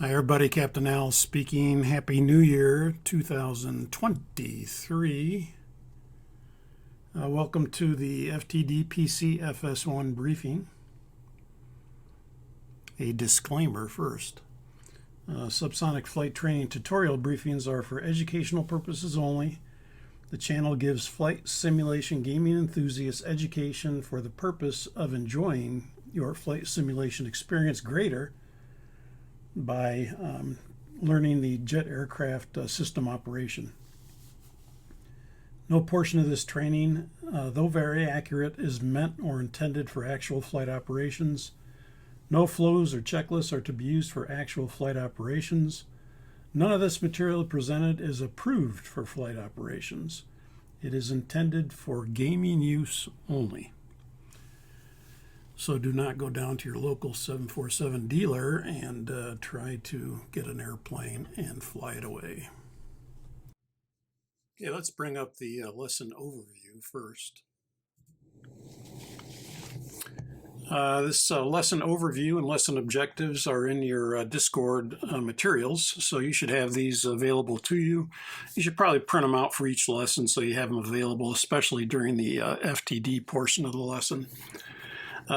Hi everybody, Captain Al speaking. Happy New Year 2023. Welcome to the FTD-PC FS briefing. A disclaimer first. Subsonic flight training tutorial briefings are for educational purposes only. The channel gives flight simulation gaming enthusiasts education for the purpose of enjoying your flight simulation experience greater by learning the jet aircraft system operation. No portion of this training, though very accurate, is meant or intended for actual flight operations. No flows or checklists are to be used for actual flight operations. None of this material presented is approved for flight operations. It is intended for gaming use only. So do not go down to your local 747 dealer and try to get an airplane and fly it away. Okay, let's bring up the lesson overview first. This lesson overview and lesson objectives are in your Discord materials, so you should have these available to you. You should probably print them out for each lesson so you have them available, especially during the FTD portion of the lesson.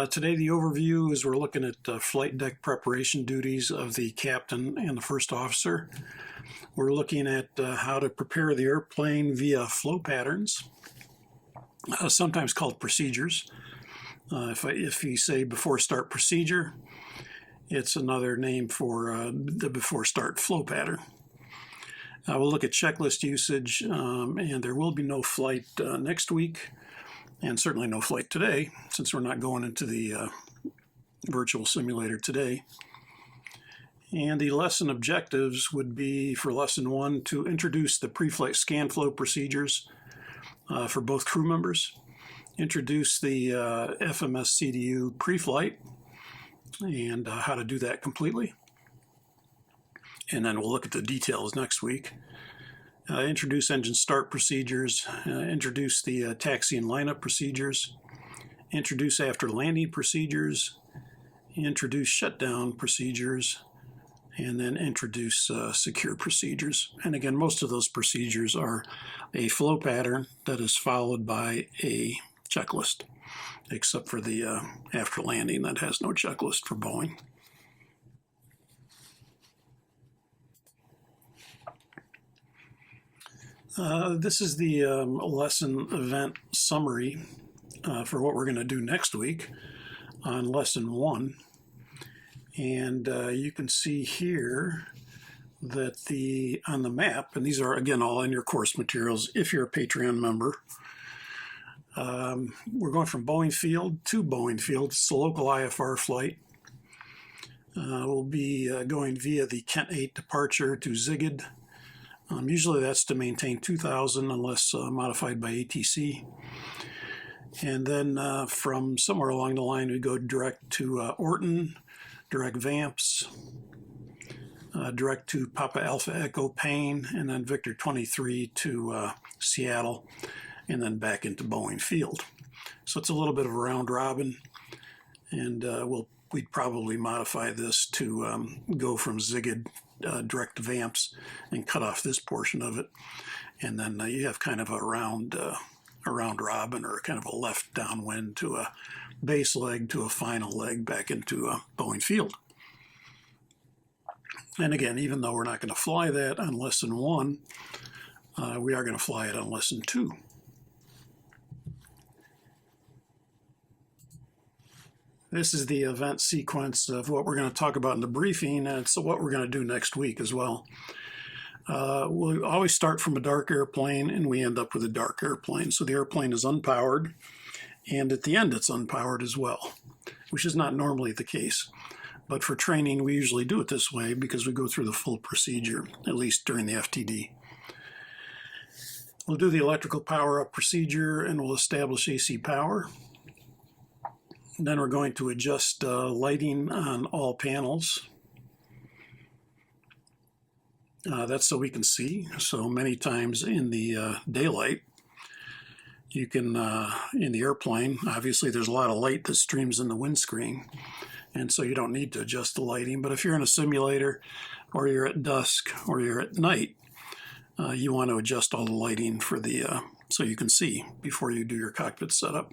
Today the overview is we're looking at flight deck preparation duties of the captain and the first officer. We're looking at how to prepare the airplane via flow patterns, sometimes called procedures. If you say before start procedure, it's another name for the before start flow pattern. We'll look at checklist usage, and there will be no flight next week. And certainly no flight today, since we're not going into the virtual simulator today. And the lesson objectives would be for lesson 1 to introduce the pre-flight scan flow procedures for both crew members, introduce the FMS CDU pre-flight and how to do that completely. And then we'll look at the details next week. Introduce engine start procedures, introduce the taxi and lineup procedures, introduce after landing procedures, introduce shutdown procedures, and then introduce secure procedures. And again, most of those procedures are a flow pattern that is followed by a checklist, except for the after landing that has no checklist for Boeing. This is the lesson event summary for what we're going to do next week on lesson 1. And you can see here that on the map, and these are again all in your course materials if you're a Patreon member, we're going from Boeing Field to Boeing Field. It's a local IFR flight. We'll be going via the Kent 8 departure to Zigid. Usually that's to maintain 2000 unless modified by ATC. And then from somewhere along the line, we go direct to Orton, direct Vamps, direct to Papa Alpha Echo Payne, and then Victor 23 to Seattle, and then back into Boeing Field. So it's a little bit of a round robin, and we'd probably modify this to go from Zigid direct to Vamps and cut off this portion of it, and then you have kind of a round robin, or kind of a left downwind to a base leg to a final leg back into Boeing Field. And again, even though we're not going to fly that on lesson 1, we are going to fly it on lesson 2. This is the event sequence of what we're going to talk about in the briefing, and so what we're going to do next week as well. We'll always start from a dark airplane, and we end up with a dark airplane. So the airplane is unpowered, and at the end it's unpowered as well, which is not normally the case. But for training, we usually do it this way because we go through the full procedure, at least during the FTD. We'll do the electrical power-up procedure, and we'll establish AC power. Then we're going to adjust lighting on all panels. That's so we can see. So many times in the daylight, you can, in the airplane, obviously there's a lot of light that streams in the windscreen. and so you don't need to adjust the lighting. But if you're in a simulator, or you're at dusk, or you're at night, you want to adjust all the lighting for the so you can see before you do your cockpit setup.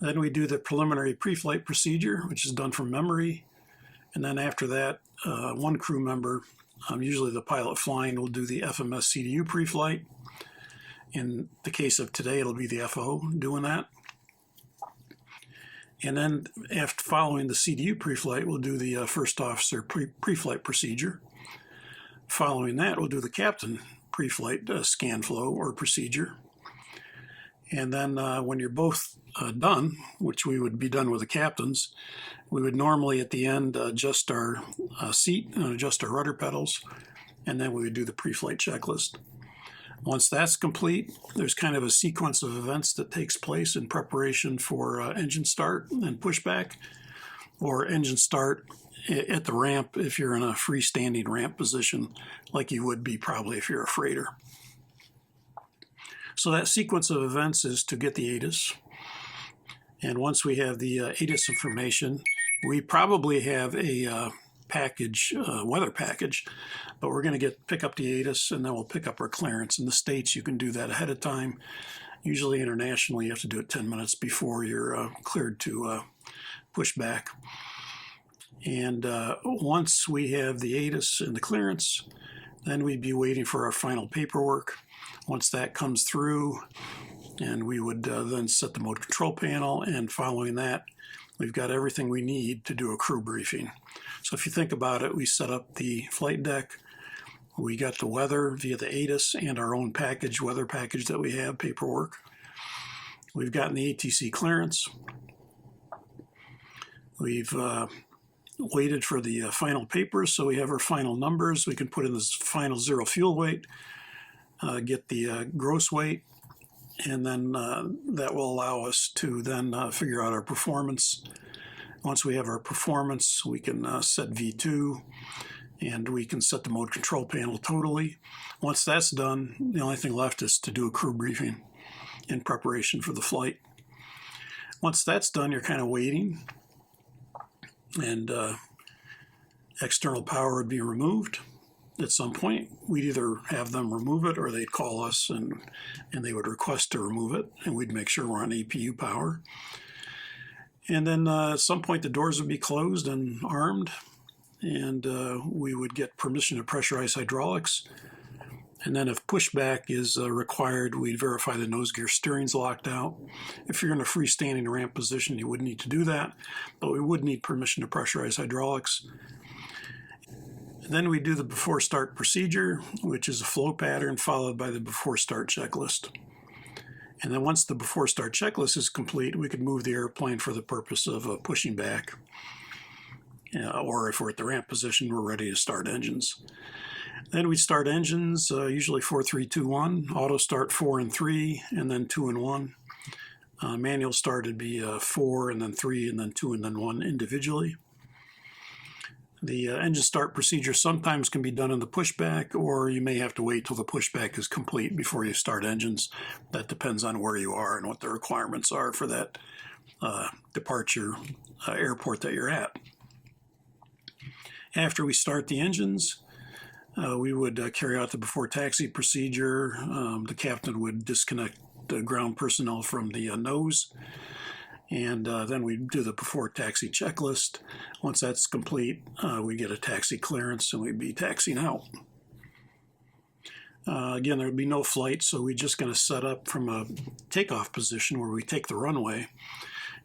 Then we do the preliminary pre-flight procedure, which is done from memory. And then after that, one crew member, usually the pilot flying, will do the FMS CDU pre-flight. In the case of today, it'll be the FO doing that. And then after following the CDU pre-flight, we'll do the first officer pre-flight procedure. Following that, we'll do the captain pre-flight scan flow or procedure. And then when you're both done, which we would be done with the captains, we would normally at the end adjust our seat and adjust our rudder pedals, and then we would do the pre-flight checklist. Once that's complete, there's kind of a sequence of events that takes place in preparation for engine start and pushback, or engine start at the ramp if you're in a freestanding ramp position, like you would be probably if you're a freighter. So that sequence of events is to get the ATIS. And once we have the ATIS information, we probably have a package, weather package, but we're going to pick up the ATIS, and then we'll pick up our clearance. In the States, you can do that ahead of time. Usually internationally, you have to do it 10 minutes before you're cleared to push back. And once we have the ATIS and the clearance, then we'd be waiting for our final paperwork. Once that comes through, and we would then set the mode control panel, and following that, we've got everything we need to do a crew briefing. So if you think about it, we set up the flight deck, we got the weather via the ATIS and our own package, weather package that we have, paperwork. We've gotten the ATC clearance. We've waited for the final papers, so we have our final numbers. We can put in this final zero fuel weight, get the gross weight, and then that will allow us to then figure out our performance. Once we have our performance, we can set V2, and we can set the mode control panel totally. Once that's done, the only thing left is to do a crew briefing in preparation for the flight. Once that's done, you're kind of waiting, and external power would be removed. At some point, we'd either have them remove it, or they'd call us and they would request to remove it, and we'd make sure we're on APU power. And then at some point, the doors would be closed and armed, and we would get permission to pressurize hydraulics. And then if pushback is required, we'd verify the nose gear steering's locked out. If you're in a freestanding ramp position, you wouldn't need to do that, but we would need permission to pressurize hydraulics. Then we do the before start procedure, which is a flow pattern followed by the before start checklist. And then once the before start checklist is complete, we could move the airplane for the purpose of pushing back. Or if we're at the ramp position, we're ready to start engines. Then we start engines, usually 4, 3, 2, 1. Auto start 4 and 3, and then 2 and 1. Manual start would be 4 and then 3 and then 2 and then 1 individually. The engine start procedure sometimes can be done in the pushback, or you may have to wait till the pushback is complete before you start engines. That depends on where you are and what the requirements are for that departure airport that you're at. After we start the engines, we would carry out the before taxi procedure. The captain would disconnect the ground personnel from the nose. And then we do the before taxi checklist. Once that's complete, we get a taxi clearance and we'd be taxiing out. Again, there would be no flight, so we're just going to set up from a takeoff position where we take the runway,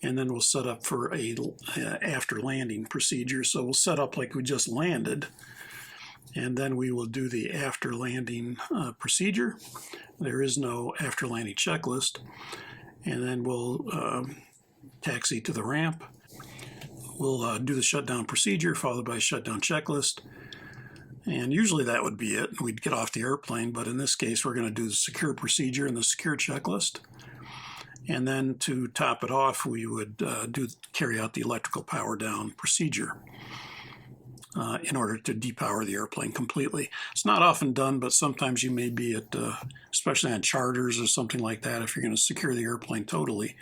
and then we'll set up for a after landing procedure. So we'll set up like we just landed, and then we will do the after landing procedure. There is no after landing checklist. And then we'll taxi to the ramp. We'll do the shutdown procedure followed by a shutdown checklist. And usually that would be it. We'd get off the airplane, but in this case, we're going to do the secure procedure and the secure checklist. And then to top it off, we would carry out the electrical power down procedure in order to depower the airplane completely. It's not often done, but sometimes you may be at, especially on charters or something like that, if you're going to secure the airplane totally,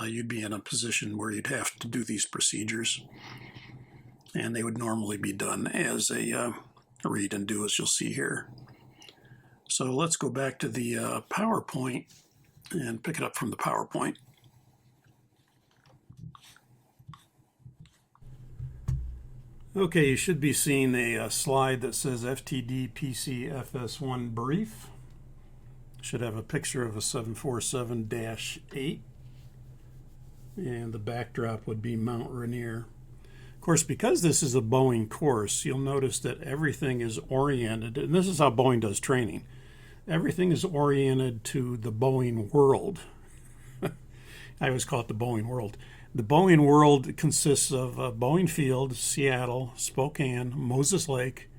you'd be in a position where you'd have to do these procedures. And they would normally be done as a read and do, as you'll see here. So let's go back to the PowerPoint and pick it up from the PowerPoint. Okay, you should be seeing a slide that says FTD-PC FS1 brief. Should have a picture of a 747-8, and the backdrop would be Mount Rainier. Of course, because this is a Boeing course, you'll notice that everything is oriented, and this is how Boeing does training. Everything is oriented to the Boeing world. I always call it the Boeing world. The Boeing world consists of Boeing Field, Seattle, Spokane, Moses Lake.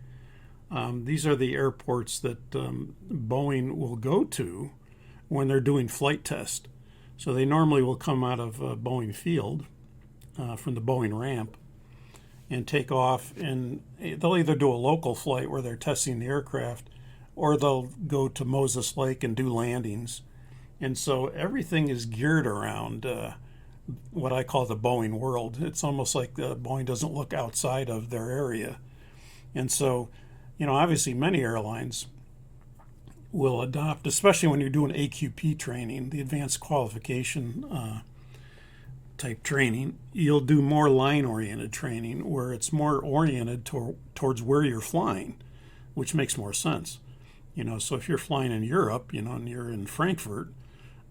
These are the airports that Boeing will go to when they're doing flight tests. So they normally will come out of Boeing Field from the Boeing ramp and take off, and they'll either do a local flight where they're testing the aircraft, or they'll go to Moses Lake and do landings. And so everything is geared around what I call the Boeing world. It's almost like Boeing doesn't look outside of their area. And so, obviously many airlines will adopt, especially when you're doing AQP training, the advanced qualification type training, you'll do more line-oriented training where it's more oriented towards where you're flying, which makes more sense. So if you're flying in Europe, and you're in Frankfurt,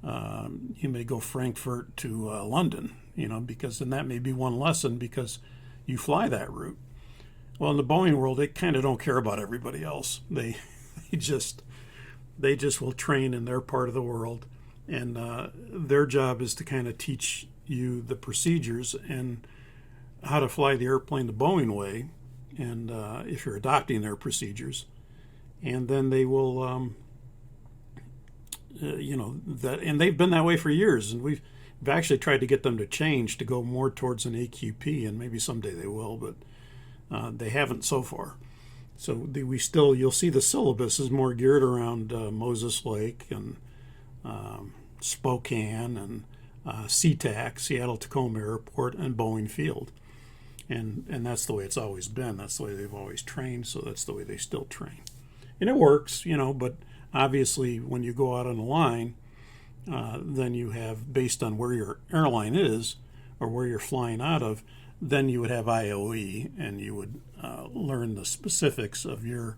you may go Frankfurt to London, because then that may be one lesson because you fly that route. Well, in the Boeing world, they kind of don't care about everybody else. They just will train in their part of the world, and their job is to kind of teach you the procedures and how to fly the airplane the Boeing way, and if you're adopting their procedures. And then they will, and they've been that way for years. And we've actually tried to get them to change to go more towards an AQP, and maybe someday they will, but they haven't so far. So you'll see the syllabus is more geared around Moses Lake and Spokane and SeaTac, Seattle Tacoma Airport, and Boeing Field. And that's the way it's always been. That's the way they've always trained, so that's the way they still train. And it works, but obviously when you go out on a line, then you have, based on where your airline is or where you're flying out of, then you would have IOE, and you would learn the specifics of your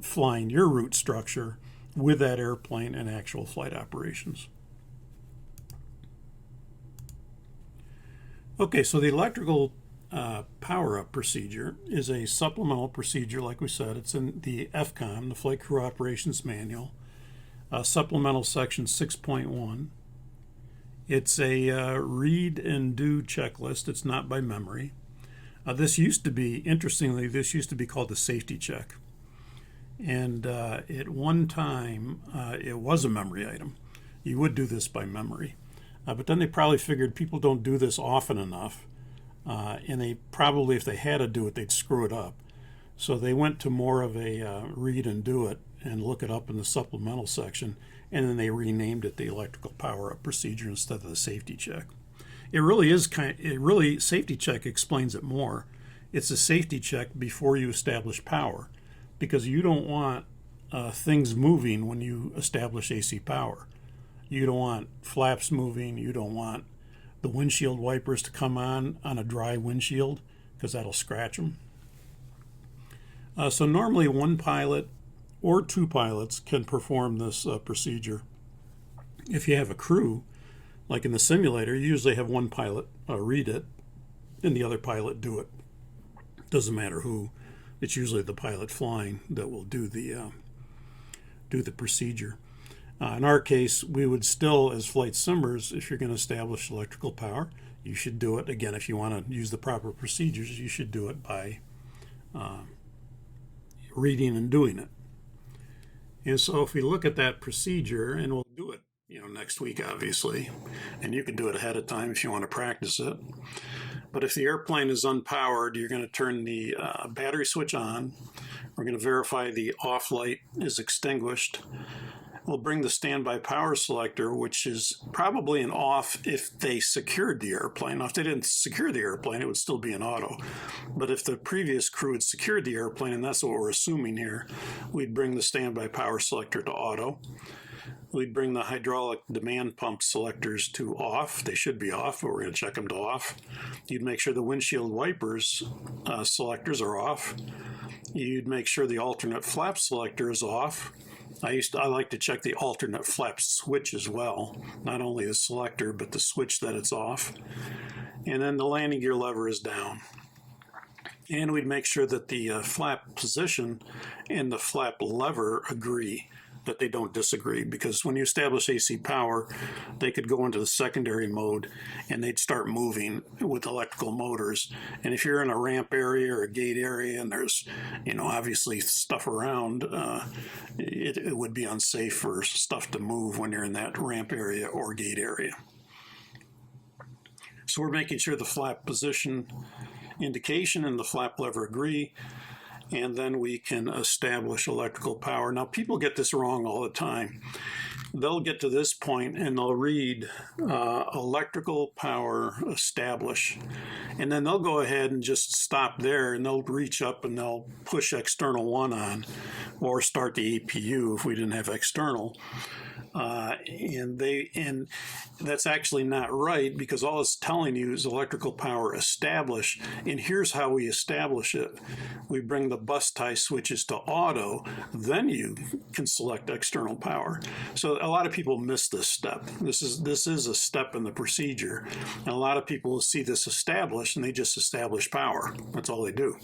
flying your route structure with that airplane and actual flight operations. Okay, so the electrical power-up procedure is a supplemental procedure, like we said. It's in the FCOM, the Flight Crew Operations Manual, supplemental section 6.1. It's a read and do checklist. It's not by memory. Interestingly, this used to be called the safety check. And at one time, it was a memory item. You would do this by memory. But then they probably figured people don't do this often enough. And they probably, if they had to do it, they'd screw it up. So they went to more of a read and do it and look it up in the supplemental section, and then they renamed it the electrical power-up procedure instead of the safety check. It really is safety check explains it more. It's a safety check before you establish power, because you don't want things moving when you establish AC power. You don't want flaps moving. You don't want the windshield wipers to come on a dry windshield, because that'll scratch them. So normally one pilot or two pilots can perform this procedure. If you have a crew, like in the simulator, you usually have one pilot read it and the other pilot do it. Doesn't matter who. It's usually the pilot flying that will do the procedure. In our case, we would still, as flight simmers, if you're going to establish electrical power, you should do it. Again, if you want to use the proper procedures, you should do it by reading and doing it. And so if we look at that procedure, and we'll do it next week, obviously, and you can do it ahead of time if you want to practice it. But if the airplane is unpowered, you're going to turn the battery switch on. We're going to verify the off light is extinguished. We'll bring the standby power selector, which is probably an off if they secured the airplane. Now, if they didn't secure the airplane, it would still be an auto. But if the previous crew had secured the airplane, and that's what we're assuming here, we'd bring the standby power selector to auto. We'd bring the hydraulic demand pump selectors to off. They should be off, but we're going to check them to off. You'd make sure the windshield wipers selectors are off. You'd make sure the alternate flap selector is off. I like to check the alternate flap switch as well, not only the selector, but the switch that it's off. And then the landing gear lever is down. And we'd make sure that the flap position and the flap lever agree, that they don't disagree, because when you establish AC power, they could go into the secondary mode and they'd start moving with electrical motors. And if you're in a ramp area or a gate area and there's, obviously stuff around, it would be unsafe for stuff to move when you're in that ramp area or gate area. So we're making sure the flap position indication and the flap lever agree, and then we can establish electrical power. Now, people get this wrong all the time. They'll get to this point and they'll read electrical power establish, and then they'll go ahead and just stop there, and they'll reach up and they'll push external 1 on, or start the APU if we didn't have external. And that's actually not right, because all it's telling you is electrical power establish, and here's how we establish it. We bring the bus tie switches to auto, then you can select external power. So a lot of people miss this step. This is a step in the procedure, and a lot of people will see this established and they just establish power. That's all they do.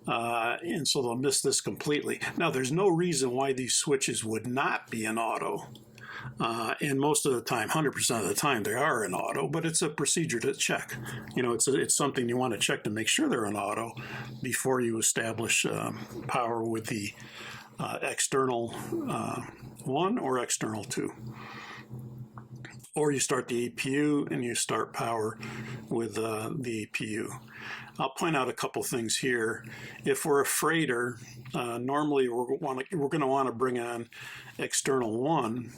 And so they'll miss this completely. Now, there's no reason why these switches would not be in auto. And most of the time, 100% of the time, they are in auto, but it's a procedure to check. It's something you want to check to make sure they're in auto before you establish power with the external 1 or external 2. Or you start the APU and you start power with the APU. I'll point out a couple things here. If we're a freighter, normally we're going to want to bring on external 1,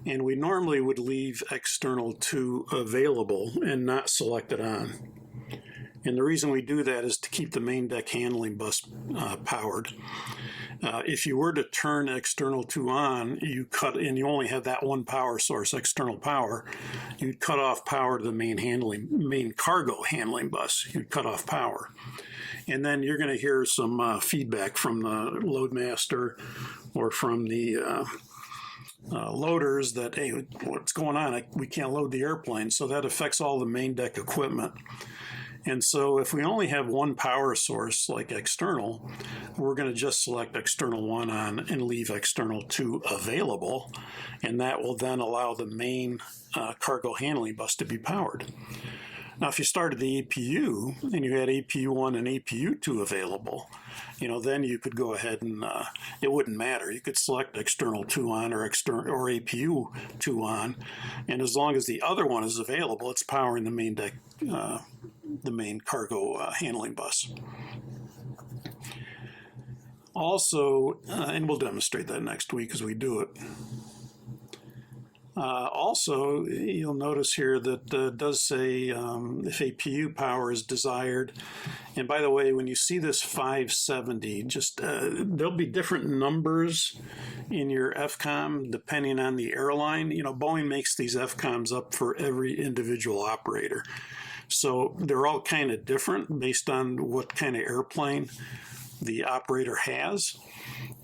and we normally would leave external 2 available and not select it on. And the reason we do that is to keep the main deck handling bus powered. If you were to turn external 2 on, you only have that one power source, external power, you'd cut off power to the main cargo handling bus. You'd cut off power. And then you're going to hear some feedback from the loadmaster or from the loaders that, hey, what's going on? We can't load the airplane. So that affects all the main deck equipment. And so if we only have one power source, like external, we're going to just select external 1 on and leave external 2 available. And that will then allow the main cargo handling bus to be powered. Now, if you started the APU and you had APU 1 and APU 2 available, then you could go ahead and it wouldn't matter. You could select external 2 on or APU 2 on, and as long as the other one is available, it's powering the main deck, the main cargo handling bus. Also, and we'll demonstrate that next week as we do it. Also, you'll notice here that it does say if APU power is desired. And by the way, when you see this 570, there'll be different numbers in your FCOM depending on the airline. Boeing makes these FCOMs up for every individual operator. So they're all kind of different based on what kind of airplane the operator has.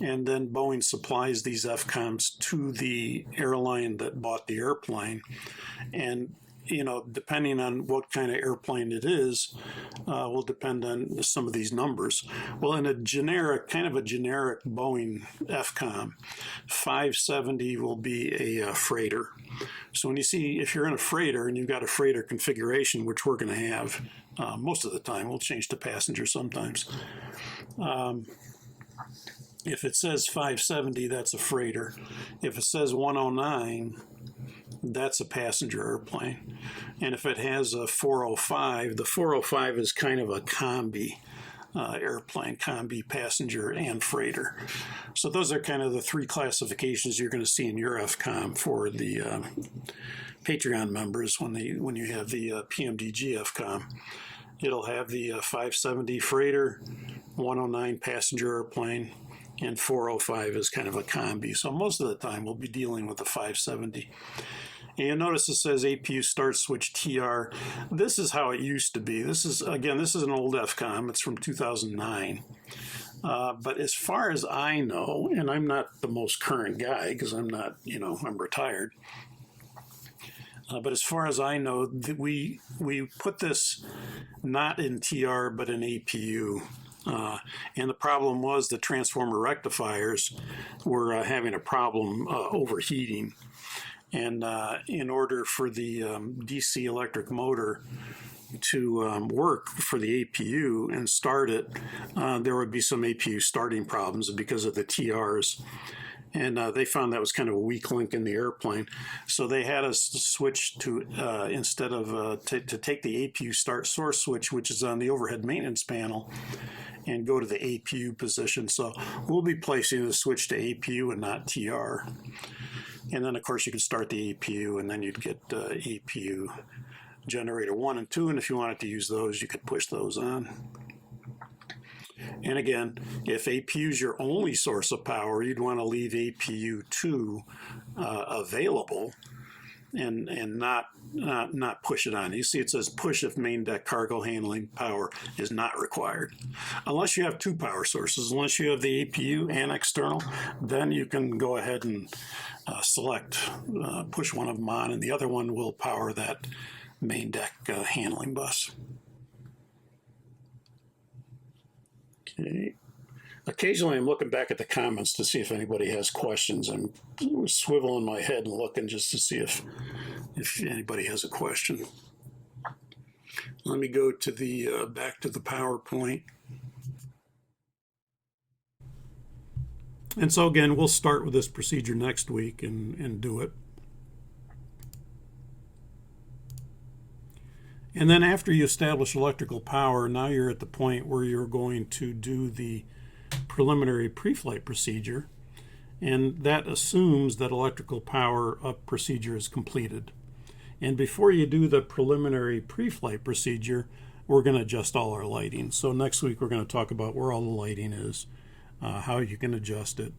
And then Boeing supplies these FCOMs to the airline that bought the airplane. And, depending on what kind of airplane it is, will depend on some of these numbers. Well, in a generic Boeing FCOM, 570 will be a freighter. So if you're in a freighter and you've got a freighter configuration, which we're going to have most of the time, we'll change to passenger sometimes. If it says 570, that's a freighter. If it says 109, that's a passenger airplane. And if it has a 405, the 405 is kind of a combi. airplane: combi, passenger, and freighter. So those are kind of the three classifications you're going to see in your FCOM for the Patreon members when you have the PMDG FCOM. It'll have the 570 freighter, 109 passenger airplane, and 405 is kind of a combi. So most of the time we'll be dealing with the 570. And you'll notice it says APU start switch TR. This is how it used to be. This is an old FCOM. It's from 2009. But as far as I know, and I'm not the most current guy because I'm not, I'm retired. But as far as I know, we put this not in TR but in APU. And the problem was the transformer rectifiers were having a problem overheating. And in order for the DC electric motor to work for the APU and start it, there would be some APU starting problems because of the TRs. And they found that was kind of a weak link in the airplane. So they had us switch to, instead of, to take the APU start source switch, which is on the overhead maintenance panel, and go to the APU position. So we'll be placing the switch to APU and not TR. And then, of course, you can start the APU, and then you'd get APU generator 1 and 2. And if you wanted to use those, you could push those on. And again, if APU is your only source of power, you'd want to leave APU 2 available and not push it on. You see it says push if main deck cargo handling power is not required. Unless you have two power sources, unless you have the APU and external, then you can go ahead and select, push one of them on, and the other one will power that main deck handling bus. Okay. Occasionally I'm looking back at the comments to see if anybody has questions. I'm swiveling my head and looking just to see if anybody has a question. Let me go to the back to the PowerPoint. And so again, we'll start with this procedure next week and do it. And then after you establish electrical power, now you're at the point where you're going to do the preliminary pre-flight procedure, and that assumes that electrical power up procedure is completed. And before you do the preliminary pre-flight procedure, we're going to adjust all our lighting. So next week we're going to talk about where all the lighting is, how you can adjust it,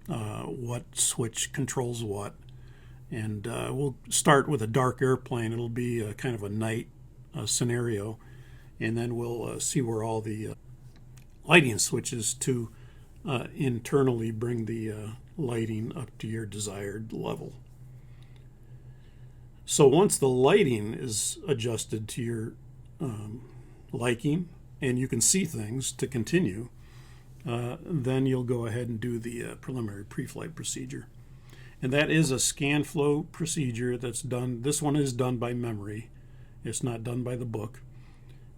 what switch controls what, and we'll start with a dark airplane. It'll be kind of a night scenario, and then we'll see where all the lighting switches to internally bring the lighting up to your desired level. So once the lighting is adjusted to your liking and you can see things to continue, then you'll go ahead and do the preliminary pre-flight procedure. And that is a scan flow procedure that's done. This one is done by memory. It's not done by the book.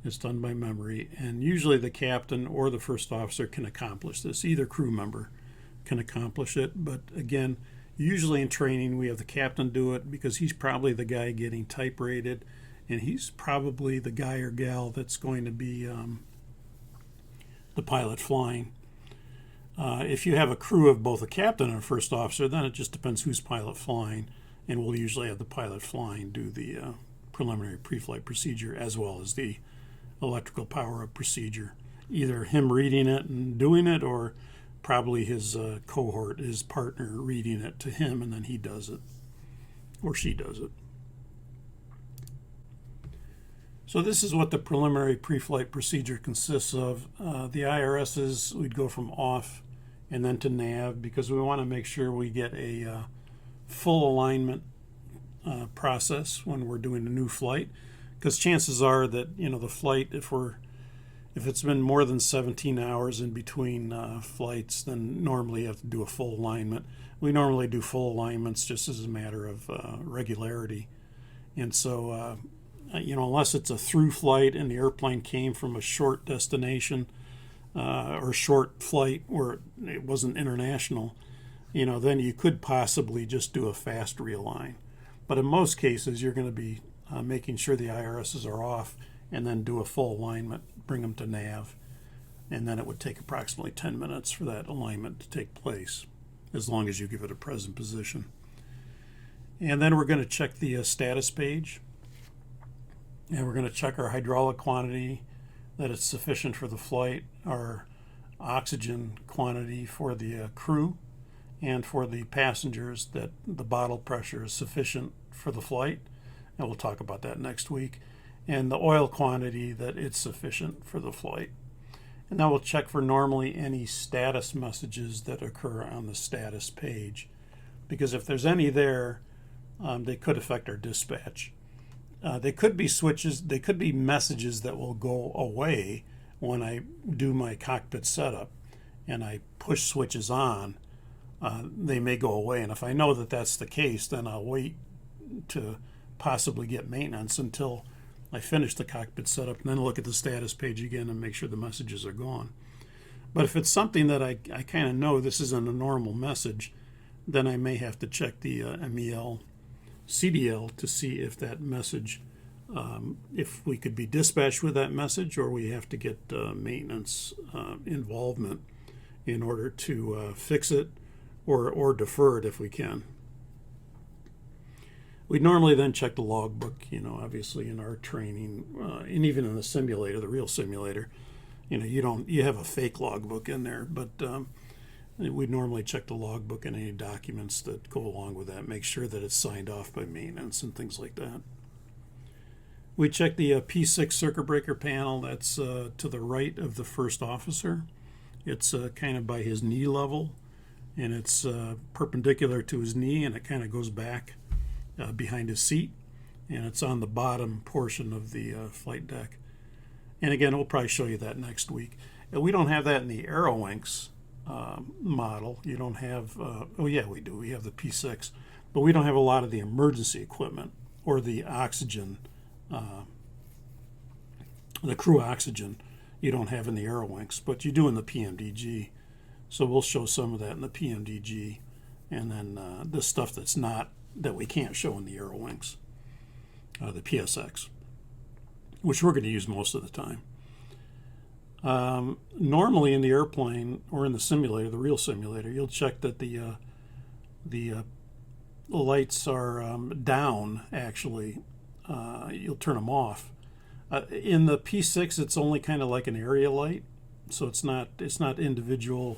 It's done by memory. And usually the captain or the first officer can accomplish this. Either crew member can accomplish it. But again, usually in training we have the captain do it because he's probably the guy getting type rated, and he's probably the guy or gal that's going to be the pilot flying. If you have a crew of both a captain and a first officer, then it just depends who's pilot flying, and we'll usually have the pilot flying do the preliminary pre-flight procedure as well as the electrical power-up procedure. Either him reading it and doing it, or probably his cohort, his partner, reading it to him, and then he does it, or she does it. So this is what the preliminary pre-flight procedure consists of. The IRSs, we'd go from off and then to nav, because we want to make sure we get a full alignment process when we're doing a new flight, because chances are that the flight, if it's been more than 17 hours in between flights, then normally you have to do a full alignment. We normally do full alignments just as a matter of regularity. And so unless it's a through flight and the airplane came from a short destination or short flight where it wasn't international, then you could possibly just do a fast realign. But in most cases, you're going to be making sure the IRSs are off and then do a full alignment, bring them to nav, and then it would take approximately 10 minutes for that alignment to take place, as long as you give it a present position. And then we're going to check the status page, and we're going to check our hydraulic quantity, that it's sufficient for the flight, our oxygen quantity for the crew, and for the passengers, that the bottle pressure is sufficient for the flight, and we'll talk about that next week, and the oil quantity, that it's sufficient for the flight. And now we'll check for normally any status messages that occur on the status page, because if there's any there, they could affect our dispatch. They could be switches, they could be messages that will go away when I do my cockpit setup and I push switches on. They may go away, and if I know that that's the case, then I'll wait to possibly get maintenance until I finish the cockpit setup, and then look at the status page again and make sure the messages are gone. But if it's something that I kind of know this isn't a normal message, then I may have to check the MEL CDL to see if that message, if we could be dispatched with that message, or we have to get maintenance involvement in order to fix it or defer it if we can. We normally then check the logbook, obviously in our training, and even in the simulator, the real simulator, you have a fake logbook in there, but we normally check the logbook and any documents that go along with that, make sure that it's signed off by maintenance and things like that. We check the P6 circuit breaker panel. That's to the right of the first officer. It's kind of by his knee level, and it's perpendicular to his knee, and it kind of goes back behind his seat, and it's on the bottom portion of the flight deck. And again, we'll probably show you that next week. We don't have that in the AeroWinks model. You don't have, oh yeah, we do. We have the P6, but we don't have a lot of the emergency equipment or the oxygen, the crew oxygen. You don't have in the AeroWinks, but you do in the PMDG. So we'll show some of that in the PMDG, and then the stuff that's not, that we can't show in the AeroWinks, the PSX, which we're going to use most of the time. Normally in the airplane or in the simulator, the real simulator, you'll check that the lights are down. Actually, you'll turn them off. In the P6, it's only kind of like an area light, so it's not individual.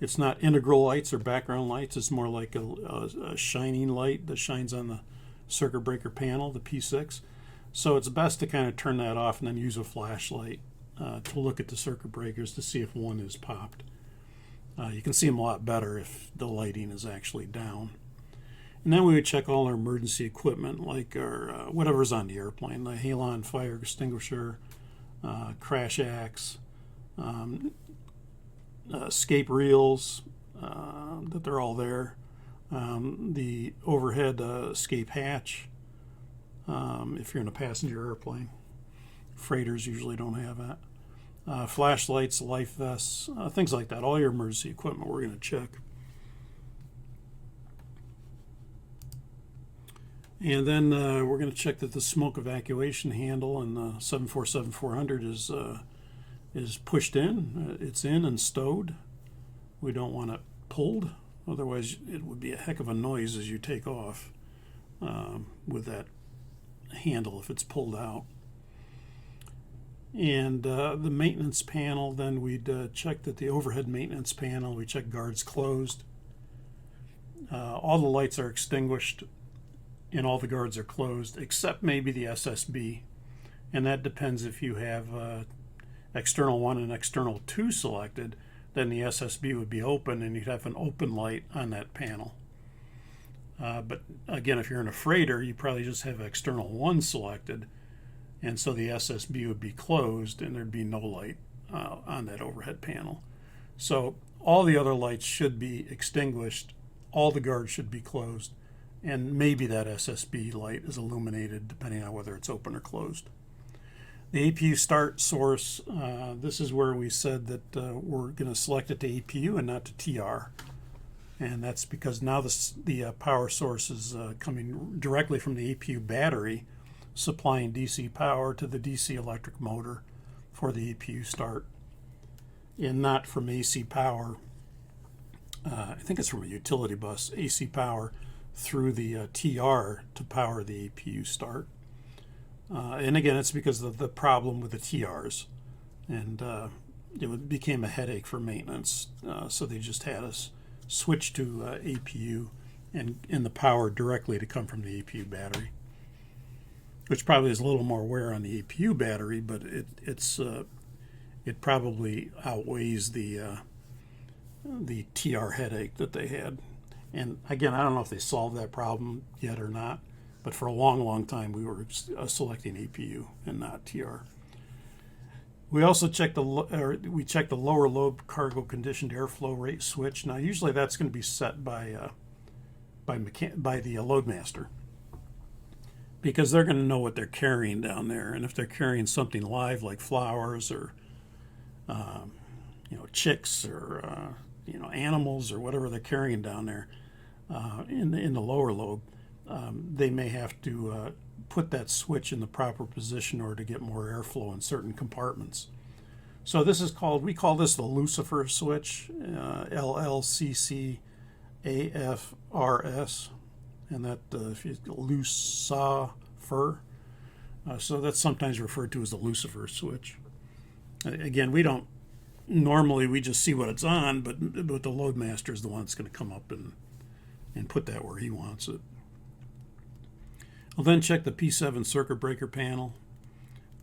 It's not integral lights or background lights. It's more like a shining light that shines on the circuit breaker panel, the P6. So it's best to kind of turn that off and then use a flashlight to look at the circuit breakers to see if one is popped. You can see them a lot better if the lighting is actually down. And then we would check all our emergency equipment, like our whatever's on the airplane, the halon fire extinguisher, crash axe, escape reels, that they're all there, the overhead escape hatch, if you're in a passenger airplane. Freighters usually don't have that. Flashlights, life vests, things like that. All your emergency equipment we're going to check. And then we're going to check that the smoke evacuation handle in the 747-400 is pushed in. It's in and stowed. We don't want it pulled, otherwise it would be a heck of a noise as you take off with that handle if it's pulled out. And the maintenance panel, then we'd check that the overhead maintenance panel, we check guards closed. All the lights are extinguished and all the guards are closed, except maybe the SSB. And that depends if you have external 1 and external 2 selected, then the SSB would be open and you'd have an open light on that panel. But again, if you're in a freighter, you probably just have external 1 selected, and so the SSB would be closed and there'd be no light on that overhead panel. So all the other lights should be extinguished, all the guards should be closed, and maybe that SSB light is illuminated depending on whether it's open or closed. The APU start source, this is where we said that we're going to select it to APU and not to TR. And that's because now the power source is coming directly from the APU battery, supplying DC power to the DC electric motor for the APU start. and not from AC power. I think it's from a utility bus, AC power, through the TR to power the APU start. And again, it's because of the problem with the TRs. And it became a headache for maintenance. So they just had us switch to APU and the power directly to come from the APU battery, which probably is a little more wear on the APU battery, but it probably outweighs the TR headache that they had. And again, I don't know if they solved that problem yet or not, but for a long time we were selecting APU and not TR. We also checked the lower lobe cargo conditioned airflow rate switch. Now usually that's going to be set by the loadmaster, because they're going to know what they're carrying down there, and if they're carrying something live like flowers or chicks or animals or whatever they're carrying down there in the lower lobe, they may have to put that switch in the proper position in order to get more airflow in certain compartments. So this is we call this the Lucifer switch, LLCCAFRS, and that Lucifer. So that's sometimes referred to as the Lucifer switch. Again, we just see what it's on, but the loadmaster is the one that's going to come up and put that where he wants it. I'll then check the P7 circuit breaker panel.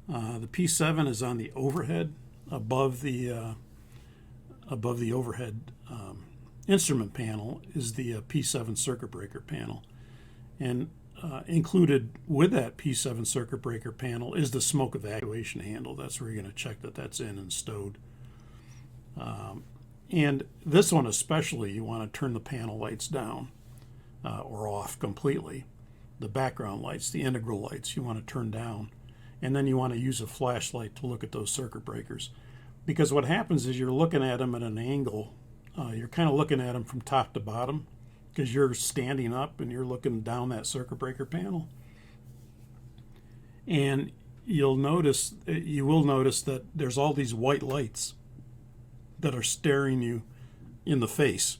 The P7 is on the overhead above the overhead instrument panel is the P7 circuit breaker panel, and included with that P7 circuit breaker panel is the smoke evacuation handle. That's where you're going to check that that's in and stowed. And this one especially, you want to turn the panel lights down or off completely. The background lights, the integral lights, you want to turn down. And then you want to use a flashlight to look at those circuit breakers. Because what happens is you're looking at them at an angle. You're kind of looking at them from top to bottom, because you're standing up and you're looking down that circuit breaker panel. And you will notice that there's all these white lights that are staring you in the face.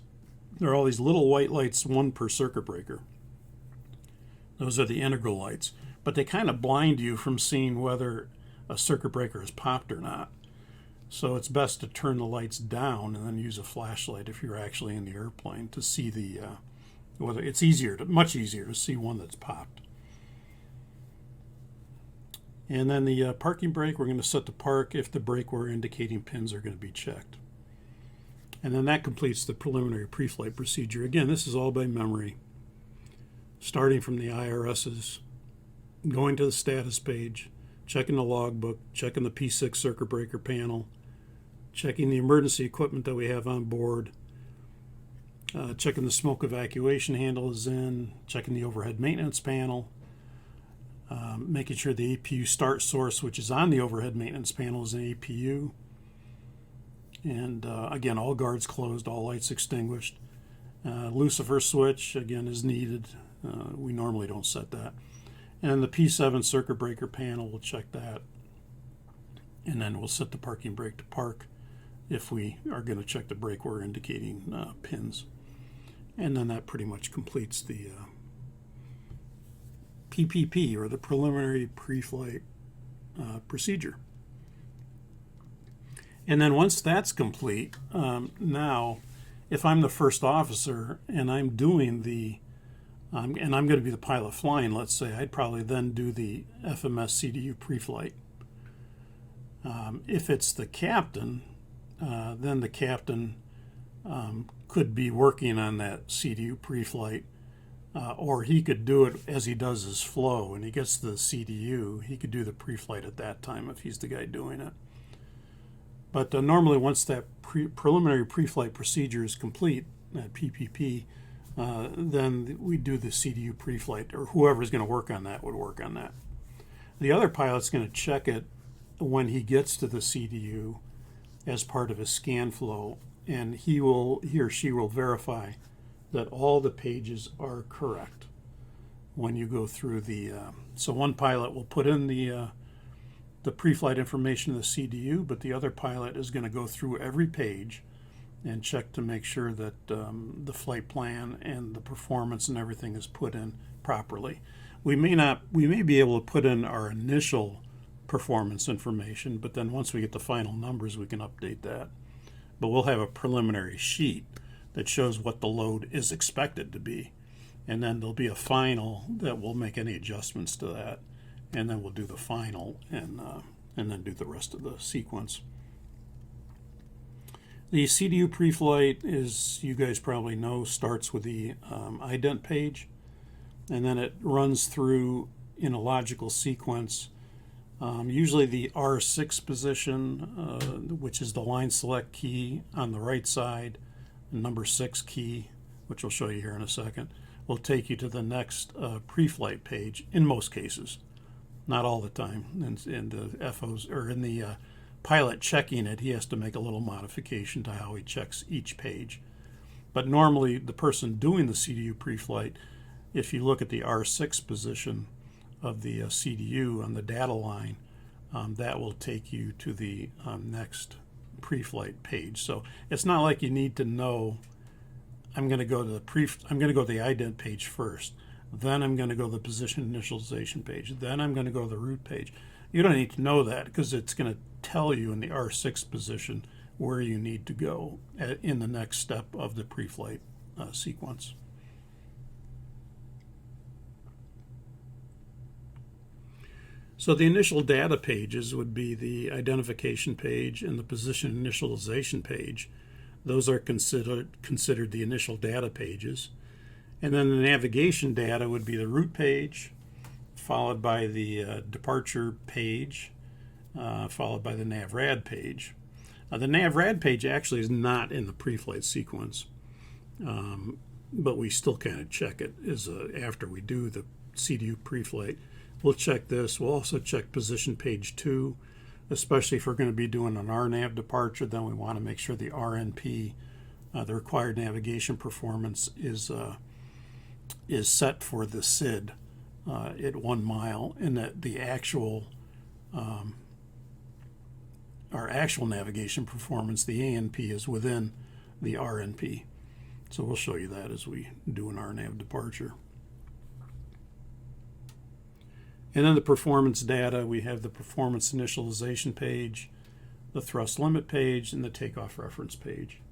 There are all these little white lights, one per circuit breaker. Those are the integral lights, but they kind of blind you from seeing whether a circuit breaker is popped or not. So it's best to turn the lights down and then use a flashlight if you're actually in the airplane to see whether it's much easier to see one that's popped. And then the parking brake, we're going to set to park if the brake we're indicating pins are going to be checked. And then that completes the preliminary pre-flight procedure. Again, this is all by memory, starting from the IRSs, going to the status page, checking the logbook, checking the P6 circuit breaker panel, checking the emergency equipment that we have on board, checking the smoke evacuation handle is in, checking the overhead maintenance panel, making sure the APU start source, which is on the overhead maintenance panel, is an APU. And again, all guards closed, all lights extinguished. Lucifer switch, again, is needed. We normally don't set that. And the P7 circuit breaker panel, we'll check that. And then we'll set the parking brake to park if we are going to check the brake we're indicating pins. And then that pretty much completes the PPP, or the preliminary pre-flight procedure. And then once that's complete, now if I'm the first officer and I'm doing and I'm going to be the pilot flying, let's say, I'd probably then do the FMS CDU pre-flight. If it's the captain, then the captain could be working on that CDU pre-flight, or he could do it as he does his flow. When he gets to the CDU, he could do the pre-flight at that time if he's the guy doing it. But normally once that preliminary pre-flight procedure is complete, that PPP, then we do the CDU pre-flight, or whoever's going to work on that would work on that. The other pilot's going to check it when he gets to the CDU as part of his scan flow, and he or she will verify that all the pages are correct when you go through the. So one pilot will put in the the pre-flight information of the CDU, but the other pilot is going to go through every page and check to make sure that the flight plan and the performance and everything is put in properly. We may be able to put in our initial performance information, but then once we get the final numbers, we can update that. But we'll have a preliminary sheet that shows what the load is expected to be. And then there'll be a final that will make any adjustments to that. And then we'll do the final and then do the rest of the sequence. The CDU pre-flight, as you guys probably know, starts with the ident page, and then it runs through in a logical sequence. Usually the R6 position, which is the line select key on the right side, the number 6 key, which I'll show you here in a second, will take you to the next pre-flight page in most cases. Not all the time. In the FOs or in the pilot checking it, he has to make a little modification to how he checks each page. But normally the person doing the CDU pre-flight, if you look at the R6 position of the CDU on the data line, that will take you to the next pre-flight page. So it's not like you need to know, I'm going to go to the ident page first, then I'm going to go to the position initialization page, then I'm going to go to the route page. You don't need to know that because it's going to tell you in the R6 position where you need to go in the next step of the pre-flight sequence. So the initial data pages would be the identification page and the position initialization page. Those are considered the initial data pages. And then the navigation data would be the route page, followed by the departure page, followed by the NavRad page. The NavRad page actually is not in the pre-flight sequence, but we still kind of check it after we do the CDU pre-flight. We'll check this. We'll also check position page 2, especially if we're going to be doing an RNAV departure. Then we want to make sure the RNP, the required navigation performance, is set for the SID at 1 mile, and that the our actual navigation performance, the ANP, is within the RNP. So we'll show you that as we do an RNAV departure. And then the performance data, we have the performance initialization page, the thrust limit page, and the takeoff reference page.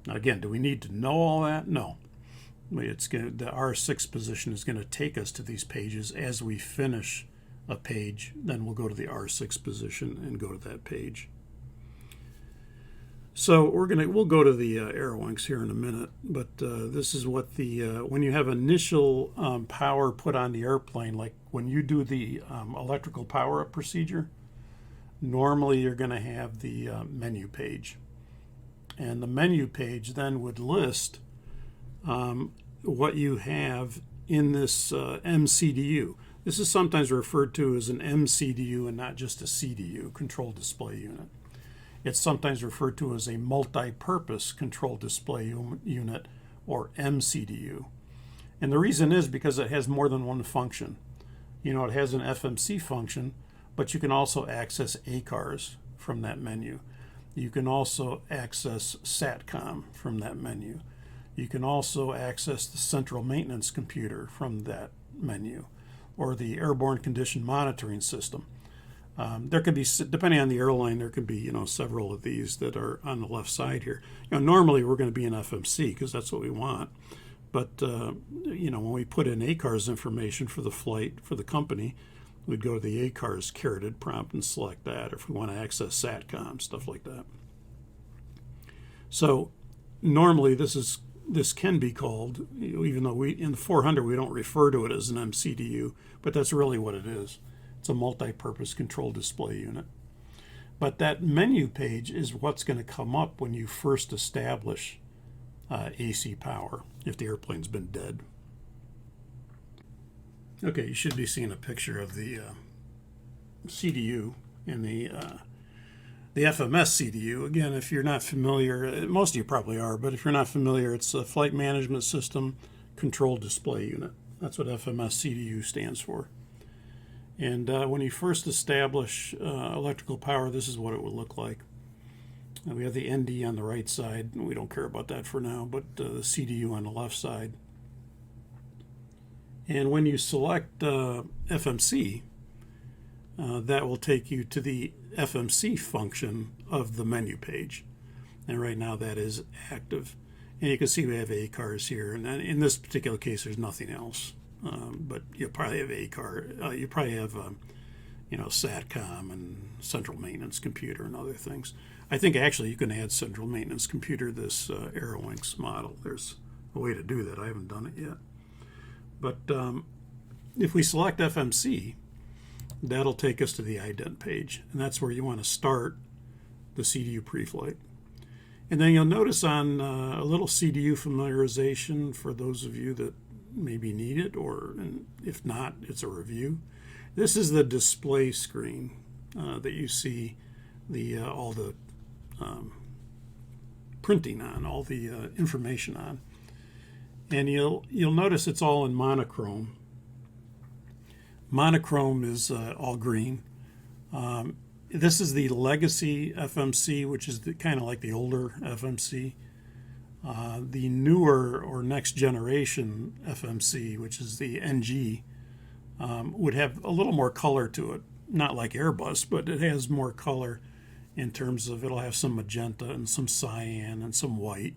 Now again, do we need to know all that? No. The R6 position is going to take us to these pages as we finish a page. Then we'll go to the R6 position and go to that page. So we'll go to the AeroLinks here in a minute, but this is what when you have initial power put on the airplane, like when you do the electrical power up procedure, normally you're going to have the menu page. And the menu page then would list what you have in this MCDU. This is sometimes referred to as an MCDU and not just a CDU, Control Display Unit. It's sometimes referred to as a multi-purpose control display unit, or MCDU. And the reason is because it has more than one function. You know, it has an FMC function, but you can also access ACARS from that menu. You can also access SATCOM from that menu. You can also access the central maintenance computer from that menu, or the airborne condition monitoring system. There could be, depending on the airline, there could be several of these that are on the left side here. Normally we're going to be in FMC because that's what we want. But when we put in ACARS information for the flight for the company, we'd go to the ACARS curated prompt and select that. Or if we want to access SATCOM, stuff like that. So normally this can be called, even though in the 400 we don't refer to it as an MCDU, but that's really what it is. It's a multi-purpose control display unit. But that menu page is what's going to come up when you first establish AC power, if the airplane's been dead. Okay, you should be seeing a picture of the CDU and the FMS CDU. Again, if you're not familiar, most of you probably are, but if you're not familiar, it's a Flight Management System Control Display Unit. That's what FMS CDU stands for. And when you first establish electrical power, this is what it would look like. We have the ND on the right side. We don't care about that for now, but the CDU on the left side. And when you select FMC, that will take you to the FMC function of the menu page. And right now that is active. And you can see we have ACARs here. And in this particular case, there's nothing else. But you'll probably have ACAR. You probably have, SATCOM and central maintenance computer and other things. I think actually you can add central maintenance computer to this AeroWinx model. There's a way to do that. I haven't done it yet. But if we select FMC, that'll take us to the ident page. And that's where you want to start the CDU pre-flight. And then you'll notice on a little CDU familiarization for those of you that maybe need it, or if not, it's a review. This is the display screen that you see all the printing on, all the information on. And you'll notice it's all in monochrome. Monochrome is all green. This is the legacy FMC, which is kind of like the older FMC. The newer or next generation FMC, which is the NG, would have a little more color to it. Not like Airbus, but it has more color in terms of it'll have some magenta and some cyan and some white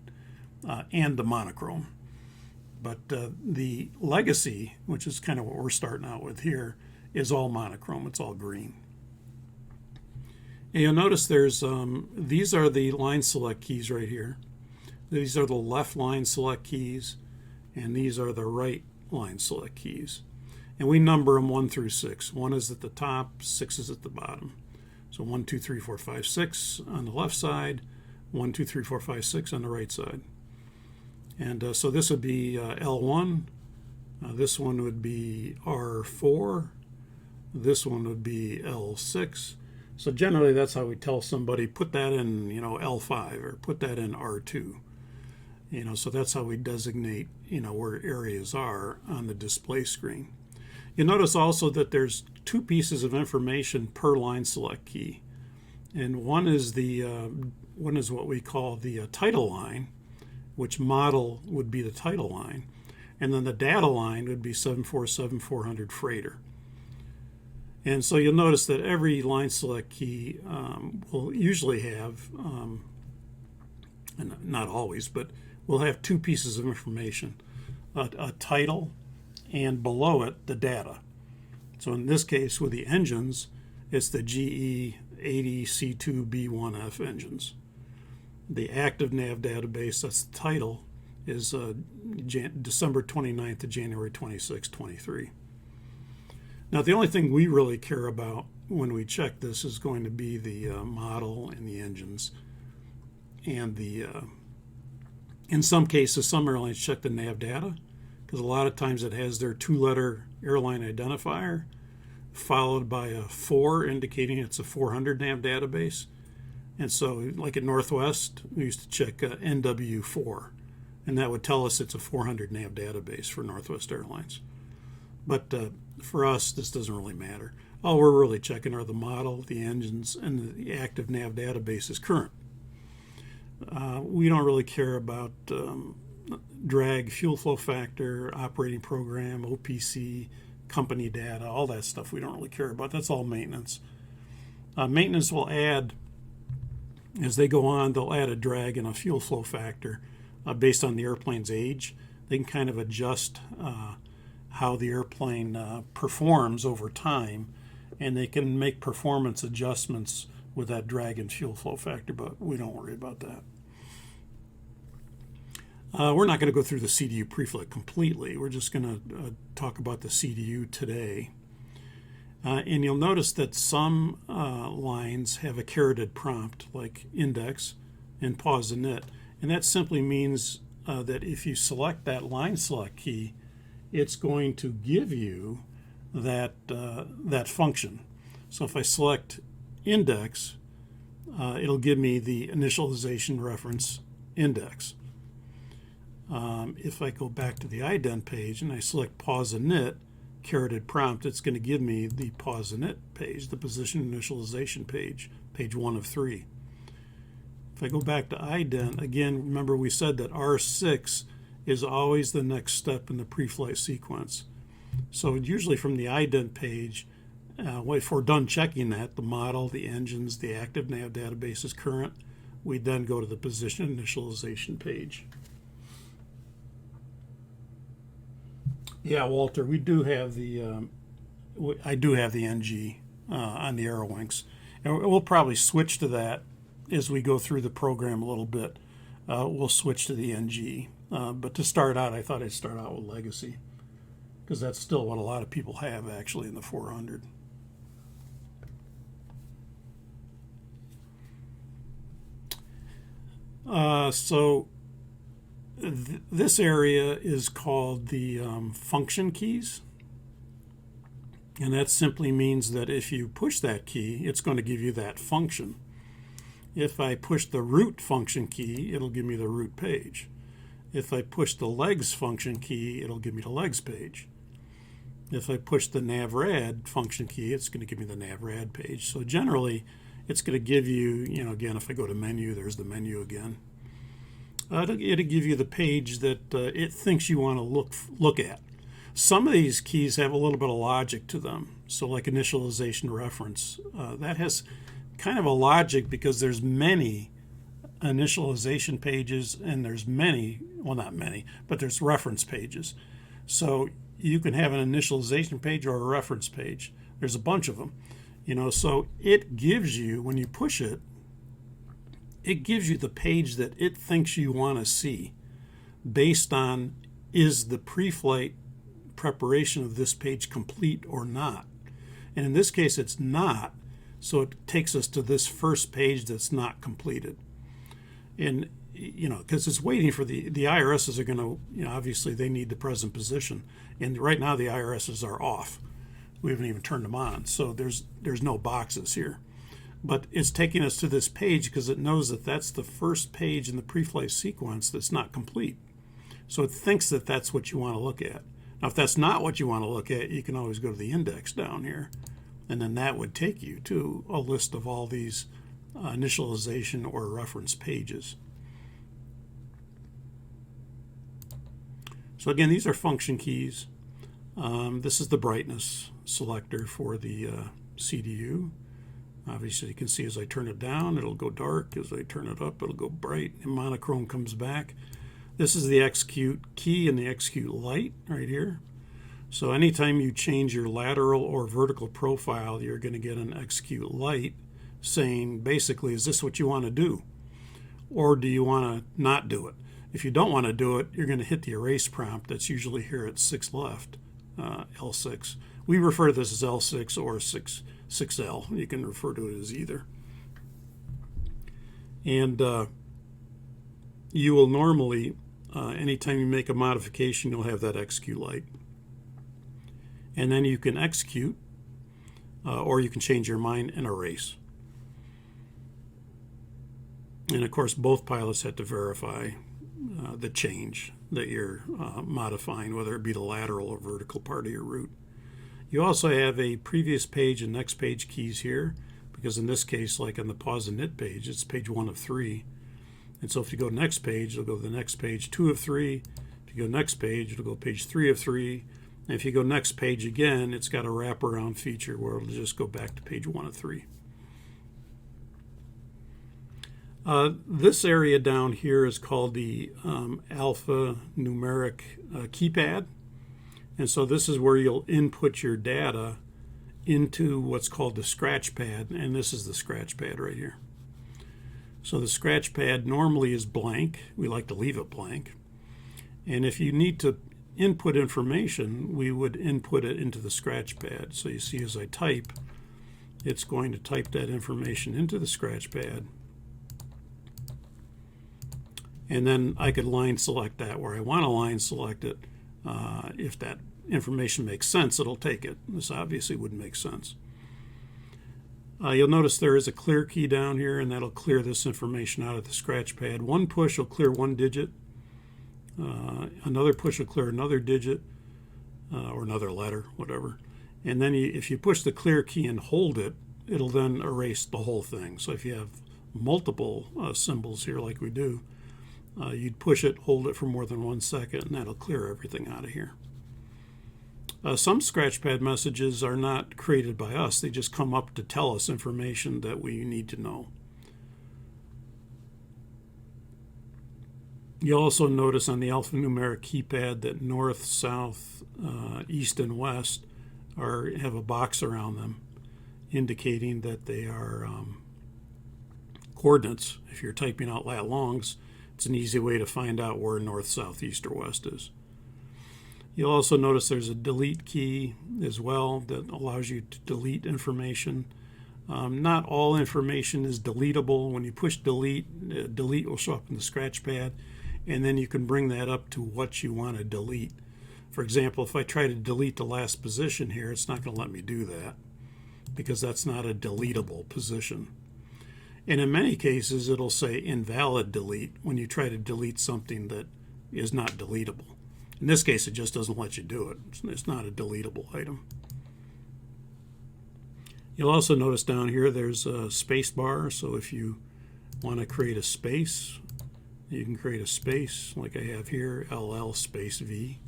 and the monochrome. But the legacy, which is kind of what we're starting out with here, is all monochrome. It's all green. And you'll notice there's these are the line select keys right here. These are the left line select keys, and these are the right line select keys. And we number them 1 through 6. 1 is at the top, 6 is at the bottom. So 1, 2, 3, 4, 5, 6 on the left side, 1, 2, 3, 4, 5, 6 on the right side. And so this would be L1, this one would be R4, this one would be L6. So generally that's how we tell somebody, put that in, L5 or put that in R2. So that's how we designate, where areas are on the display screen. You'll notice also that there's 2 pieces of information per line select key. And one is what we call the title line, which model would be the title line. And then the data line would be 747-400 freighter. And so you'll notice that every line select key will usually have, and not always, but will have 2 pieces of information, a title and below it the data. So in this case with the engines, it's the GE 80 C2B1F engines. The active nav database, that's the title, is December 29th to January 26, 23. Now the only thing we really care about when we check this is going to be the model and the engines. And in some cases, some airlines check the nav data, because a lot of times it has their 2-letter airline identifier followed by a 4 indicating it's a 400 nav database. And so like at Northwest, we used to check NW4, and that would tell us it's a 400 nav database for Northwest Airlines. But for us, this doesn't really matter. All we're really checking are the model, the engines, and the active nav database is current. We don't really care about drag, fuel flow factor, operating program, OPC, company data, all that stuff we don't really care about. That's all maintenance. Maintenance will add, as they go on, they'll add a drag and a fuel flow factor based on the airplane's age. They can kind of adjust how the airplane performs over time, and they can make performance adjustments with that drag and fuel flow factor, but we don't worry about that. We're not going to go through the CDU pre-flight completely. We're just going to talk about the CDU today. And you'll notice that some lines have a caroted prompt, like index and pause init. And that simply means that if you select that line select key, it's going to give you that function. So if I select index, it'll give me the initialization reference index. If I go back to the ident page and I select pause init, careted prompt, it's going to give me the pause init page, the position initialization page, page 1 of 3. If I go back to ident, again, remember we said that R6 is always the next step in the pre-flight sequence. So usually from the ident page, if we're done checking that, the model, the engines, the active nav database is current, we then go to the position initialization page. Yeah, Walter, we do have the, I do have the NG on the AeroWinks. And we'll probably switch to that as we go through the program a little bit. We'll switch to the NG. But to start out, I thought I'd start out with Legacy, because that's still what a lot of people have actually in the 400. This area is called the function keys, and that simply means that if you push that key, it's going to give you that function. If I push the root function key, it'll give me the root page. If I push the legs function key, it'll give me the legs page. If I push the navrad function key, it's going to give me the navrad page. So generally, it's going to give you, again, if I go to menu, there's the menu again. It'll give you the page that it thinks you want to look at. Some of these keys have a little bit of logic to them. So like initialization reference, that has kind of a logic because there's many initialization pages and there's many, well not many, but there's reference pages. So you can have an initialization page or a reference page. There's a bunch of them. So it gives you, when you push it, it gives you the page that it thinks you want to see based on, is the pre-flight preparation of this page complete or not? And in this case, it's not. So it takes us to this first page that's not completed. And, because it's waiting for the IRSs are going to, obviously they need the present position. And right now the IRSs are off. We haven't even turned them on. So there's no boxes here. But it's taking us to this page because it knows that that's the first page in the pre-flight sequence that's not complete. So it thinks that that's what you want to look at. Now, if that's not what you want to look at, you can always go to the index down here, and then that would take you to a list of all these initialization or reference pages. So again, these are function keys. This is the brightness selector for the CDU. Obviously, you can see as I turn it down, it'll go dark. As I turn it up, it'll go bright, and monochrome comes back. This is the execute key and the execute light right here. So anytime you change your lateral or vertical profile, you're going to get an execute light saying, basically, is this what you want to do? Or do you want to not do it? If you don't want to do it, you're going to hit the erase prompt that's usually here at 6 left, L6. We refer to this as L6 or 6L. You can refer to it as either. And you will normally, anytime you make a modification, you'll have that execute light. And then you can execute, or you can change your mind and erase. And of course, both pilots have to verify the change that you're modifying, whether it be the lateral or vertical part of your route. You also have a previous page and next page keys here, because in this case, like on the pause init page, it's page 1 of 3. And so if you go next page, it'll go to the next page 2 of 3. If you go next page, it'll go page 3 of 3. And if you go next page again, it's got a wraparound feature where it'll just go back to page 1 of 3. This area down here is called the alphanumeric keypad. And so this is where you'll input your data into what's called the scratch pad. And this is the scratch pad right here. So the scratch pad normally is blank. We like to leave it blank. And if you need to input information, we would input it into the scratch pad. So you see as I type, it's going to type that information into the scratch pad. And then I could line select that where I want to line select it. If that information makes sense, it'll take it. This obviously wouldn't make sense. You'll notice there is a clear key down here, and that'll clear this information out of the scratch pad. One push will clear one digit. Another push will clear another digit. or another letter, whatever. And then if you push the clear key and hold it, it'll then erase the whole thing. So if you have multiple symbols here like we do, you'd push it, hold it for more than 1 second, and that'll clear everything out of here. Some scratchpad messages are not created by us. They just come up to tell us information that we need to know. You'll also notice on the alphanumeric keypad that north, south, east, and west have a box around them, indicating that they are coordinates. If you're typing out lat longs, it's an easy way to find out where north, south, east, or west is. You'll also notice there's a delete key as well that allows you to delete information. Not all information is deletable. When you push delete, delete will show up in the scratchpad, and then you can bring that up to what you want to delete. For example, if I try to delete the last position here, it's not going to let me do that because that's not a deletable position. And in many cases, it'll say invalid delete when you try to delete something that is not deletable. In this case, it just doesn't let you do it. It's not a deletable item. You'll also notice down here there's a space bar. So if you want to create a space, you can create a space like I have here, LL space V.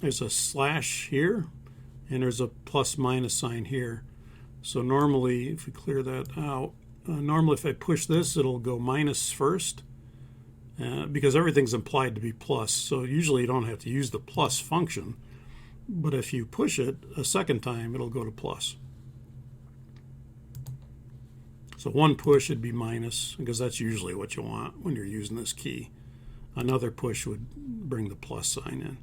There's a slash here, and there's a plus minus sign here. So normally, if we clear that out, normally if I push this, it'll go minus first. Because everything's implied to be plus. So usually you don't have to use the plus function, but if you push it a second time, it'll go to plus. So one push would be minus, because that's usually what you want when you're using this key. Another push would bring the plus sign in.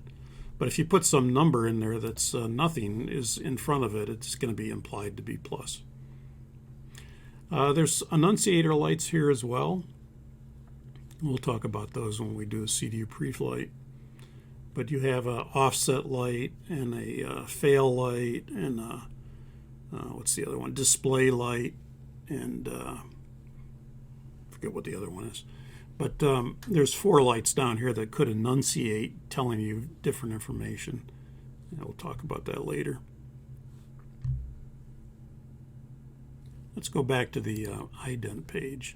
But if you put some number in there that's nothing is in front of it, it's going to be implied to be plus. There's annunciator lights here as well. We'll talk about those when we do a CDU pre-flight. But you have an offset light and a fail light and what's the other one? Display light and forget what the other one is. But there's 4 lights down here that could enunciate, telling you different information. And we'll talk about that later. Let's go back to the ident page.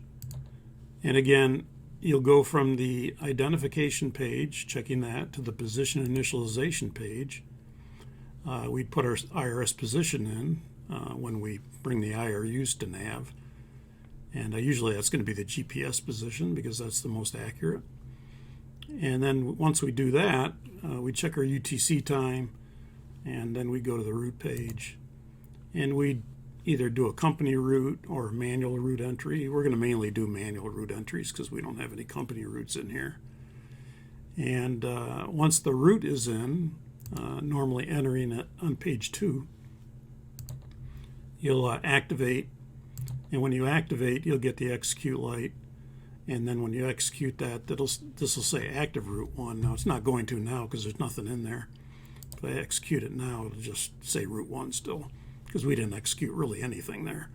And again, you'll go from the identification page, checking that, to the position initialization page. We'd put our IRS position in when we bring the IRUs to nav. And usually that's going to be the GPS position because that's the most accurate. And then once we do that, we check our UTC time, and then we go to the route page. And we either do a company route or a manual route entry. We're going to mainly do manual route entries because we don't have any company routes in here. And once the route is in, normally entering it on page 2, you'll activate. And when you activate, you'll get the execute light. And then when you execute that, this will say active route 1. Now, it's not going to now because there's nothing in there. If I execute it now, it'll just say route 1 still, because we didn't execute really anything there.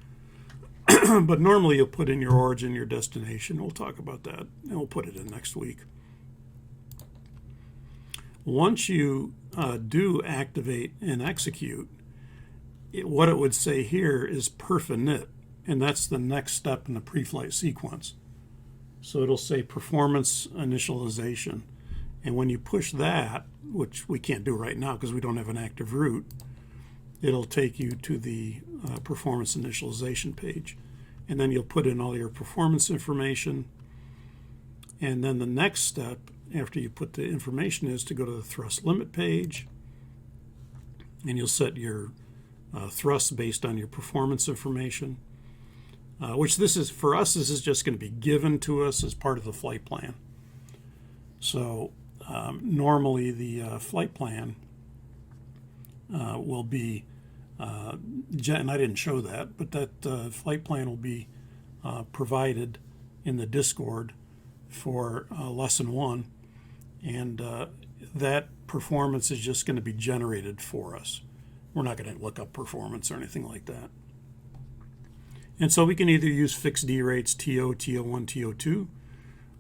But normally you'll put in your origin, your destination. We'll talk about that, and we'll put it in next week. Once you do activate and execute, what it would say here is perf init, and that's the next step in the pre-flight sequence. So it'll say performance initialization. And when you push that, which we can't do right now because we don't have an active route, it'll take you to the performance initialization page. And then you'll put in all your performance information. And then the next step after you put the information is to go to the thrust limit page. And you'll set your thrust based on your performance information. Which this is, for us, this is just going to be given to us as part of the flight plan. So normally the flight plan will be, and I didn't show that, but that flight plan will be provided in the Discord for lesson 1, and that performance is just going to be generated for us. We're not going to look up performance or anything like that. And so we can either use fixed D rates, TO, TO1, TO2,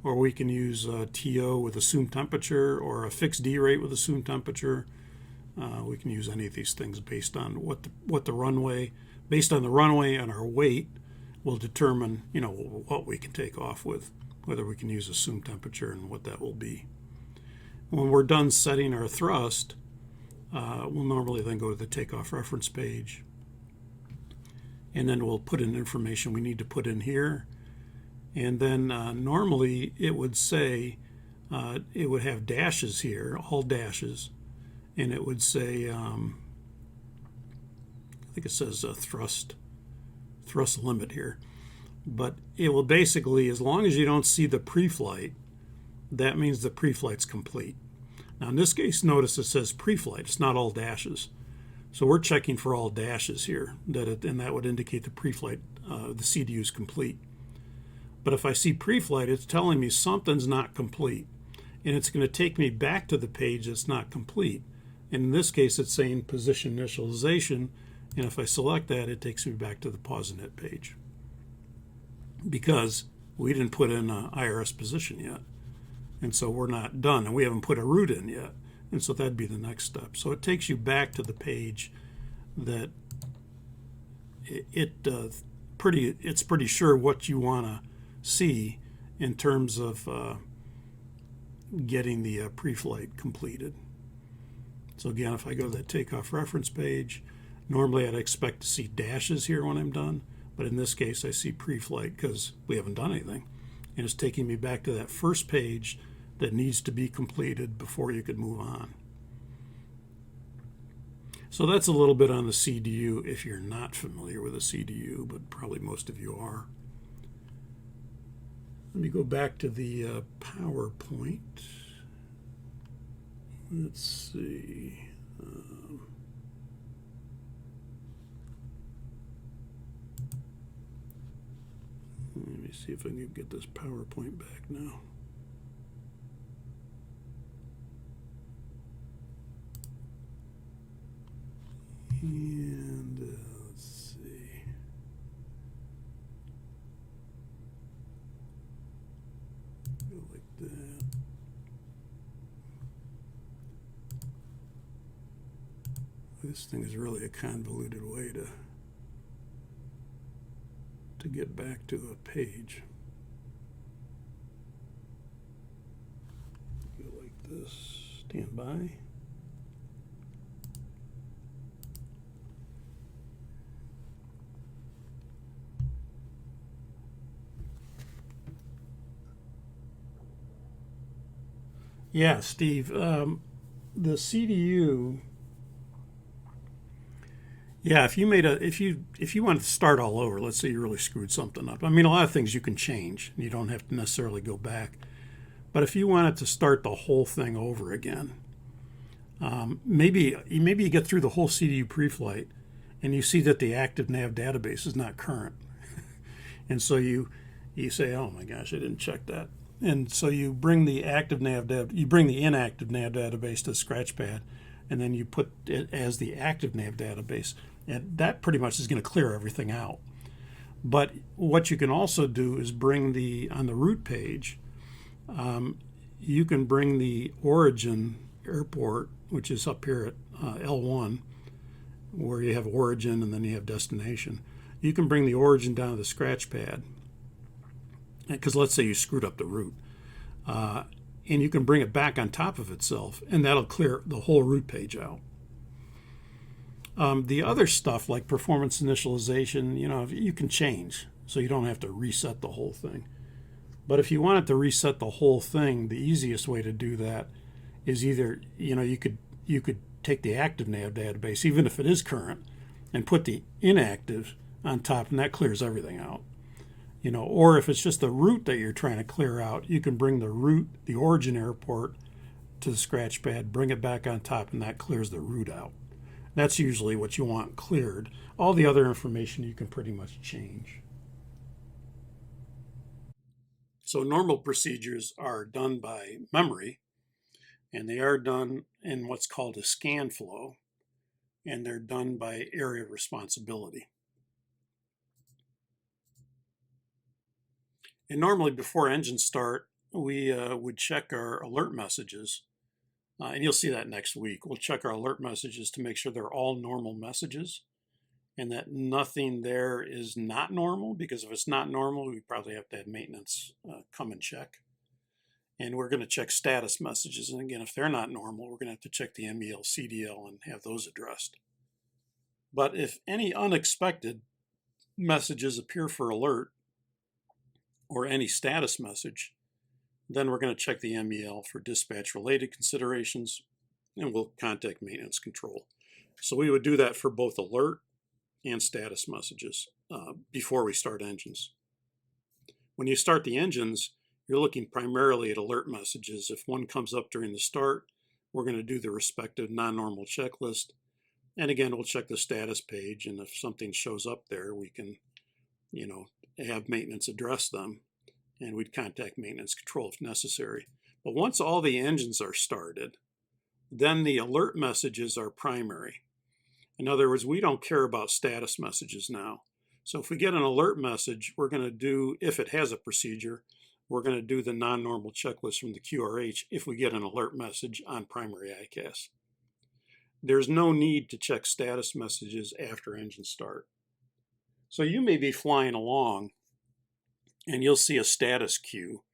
or we can use TO with assumed temperature, or a fixed D rate with assumed temperature. We can use any of these things based on what the runway, based on the runway and our weight, will determine, you know, what we can take off with, whether we can use assumed temperature and what that will be. When we're done setting our thrust, we'll normally then go to the takeoff reference page, and then we'll put in information we need to put in here. And then normally it would say, it would have dashes here, all dashes, and it would say, I think it says thrust limit here. But it will basically, as long as you don't see the pre-flight, that means the pre-flight's complete. Now in this case, notice it says pre-flight. It's not all dashes. So we're checking for all dashes here, and that would indicate the pre-flight, the CDU is complete. But if I see pre-flight, it's telling me something's not complete. And it's going to take me back to the page that's not complete. And in this case, it's saying position initialization. And if I select that, it takes me back to the pause init page, because we didn't put in an IRS position yet. And so we're not done, and we haven't put a route in yet. And so that'd be the next step. So it takes you back to the page that it's pretty sure what you want to see in terms of getting the pre-flight completed. So again, if I go to that takeoff reference page, normally I'd expect to see dashes here when I'm done, but in this case I see pre-flight because we haven't done anything. And it's taking me back to that first page that needs to be completed before you could move on. So that's a little bit on the CDU if you're not familiar with a CDU, but probably most of you are. Let me go back to the PowerPoint. Let's see. Let me see if I can get this PowerPoint back now. And let's see. Go like that. This thing is really a convoluted way to get back to a page. Go like this. Stand by. Yeah, Steve, the CDU. Yeah, if you want to start all over, let's say you really screwed something up. I mean, a lot of things you can change. You don't have to necessarily go back. But if you wanted to start the whole thing over again, maybe you get through the whole CDU pre-flight and you see that the active nav database is not current. And so you say, oh my gosh, I didn't check that. And so you bring the inactive nav database to the Scratchpad, and then you put it as the active nav database. And that pretty much is going to clear everything out. But what you can also do is bring on the route page, you can bring the origin airport, which is up here at L1, where you have origin and then you have destination. You can bring the origin down to the Scratchpad, because let's say you screwed up the route. And you can bring it back on top of itself, and that'll clear the whole route page out. The other stuff like performance initialization, you can change, so you don't have to reset the whole thing. But if you wanted to reset the whole thing, the easiest way to do that is either, you could take the active nav database, even if it is current, and put the inactive on top, and that clears everything out. Or if it's just the route that you're trying to clear out, you can bring the route, the origin airport, to the Scratchpad, bring it back on top, and that clears the route out. That's usually what you want cleared. All the other information you can pretty much change. So normal procedures are done by memory, and they are done in what's called a scan flow, and they're done by area of responsibility. And normally before engine start, we would check our alert messages, and you'll see that next week. We'll check our alert messages to make sure they're all normal messages and that nothing there is not normal, because if it's not normal, we probably have to have maintenance come and check. And we're going to check status messages. And again, if they're not normal, we're going to have to check the MEL, CDL, and have those addressed. But if any unexpected messages appear for alert or any status message, then we're going to check the MEL for dispatch-related considerations, and we'll contact maintenance control. So we would do that for both alert and status messages before we start engines. When you start the engines, you're looking primarily at alert messages. If one comes up during the start, we're going to do the respective non-normal checklist. And again, we'll check the status page, and if something shows up there, we can, have maintenance address them, and we'd contact maintenance control if necessary. But once all the engines are started, then the alert messages are primary. In other words, we don't care about status messages now. So if we get an alert message, we're going to do, if it has a procedure, we're going to do the non-normal checklist from the QRH if we get an alert message on primary ICAS. There's no need to check status messages after engine start. So you may be flying along and you'll see a status queue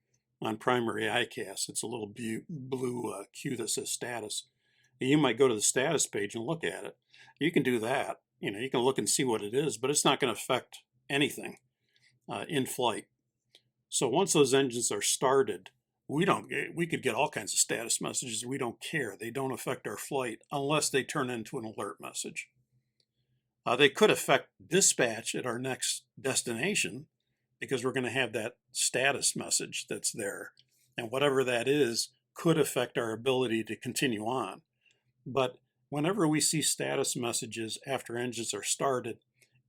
on primary ICAS. It's a little blue queue that says status. And you might go to the status page and look at it. You can do that. You can look and see what it is, but it's not going to affect anything in flight. So once those engines are started, we could get all kinds of status messages. We don't care. They don't affect our flight unless they turn into an alert message. They could affect dispatch at our next destination because we're going to have that status message that's there. And whatever that is could affect our ability to continue on. But whenever we see status messages after engines are started,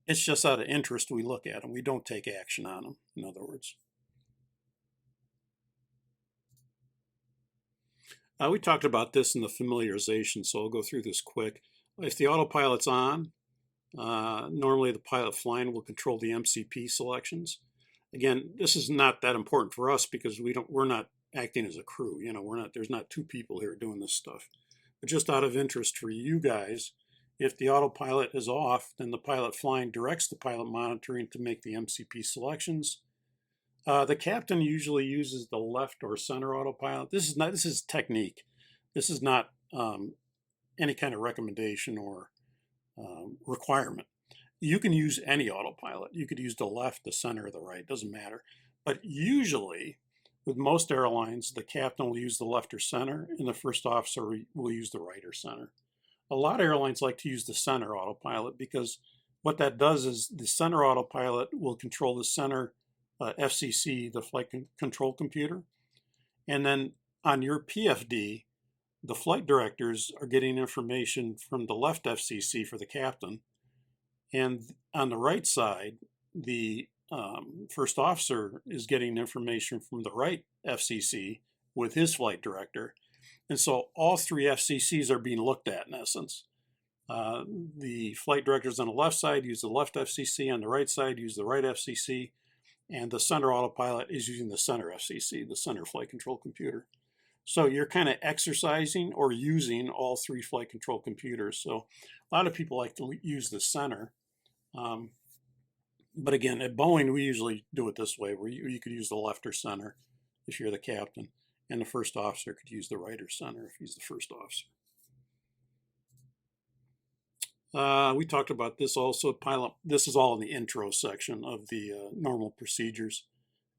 it's just out of interest we look at them. We don't take action on them, in other words. We talked about this in the familiarization, so I'll go through this quick. If the autopilot's on, normally the pilot flying will control the MCP selections. Again, this is not that important for us because we're not acting as a crew. There's not two people here doing this stuff. But just out of interest for you guys, if the autopilot is off, then the pilot flying directs the pilot monitoring to make the MCP selections. The captain usually uses the left or center autopilot. This is technique. This is not any kind of recommendation or requirement. You can use any autopilot. You could use the left, the center, or the right, doesn't matter. But usually, with most airlines, the captain will use the left or center, and the first officer will use the right or center. A lot of airlines like to use the center autopilot because what that does is the center autopilot will control the center FCC, the flight control computer. And then on your PFD, the flight directors are getting information from the left FCC for the captain. And on the right side, the first officer is getting information from the right FCC with his flight director. And so all three FCCs are being looked at in essence. The flight directors on the left side use the left FCC, on the right side use the right FCC, and the center autopilot is using the center FCC, the center flight control computer. So you're kind of exercising or using all three flight control computers. So a lot of people like to use the center. But again, at Boeing, we usually do it this way, where you could use the left or center if you're the captain, and the first officer could use the right or center if he's the first officer. We talked about this also, pilot. This is all in the intro section of the normal procedures,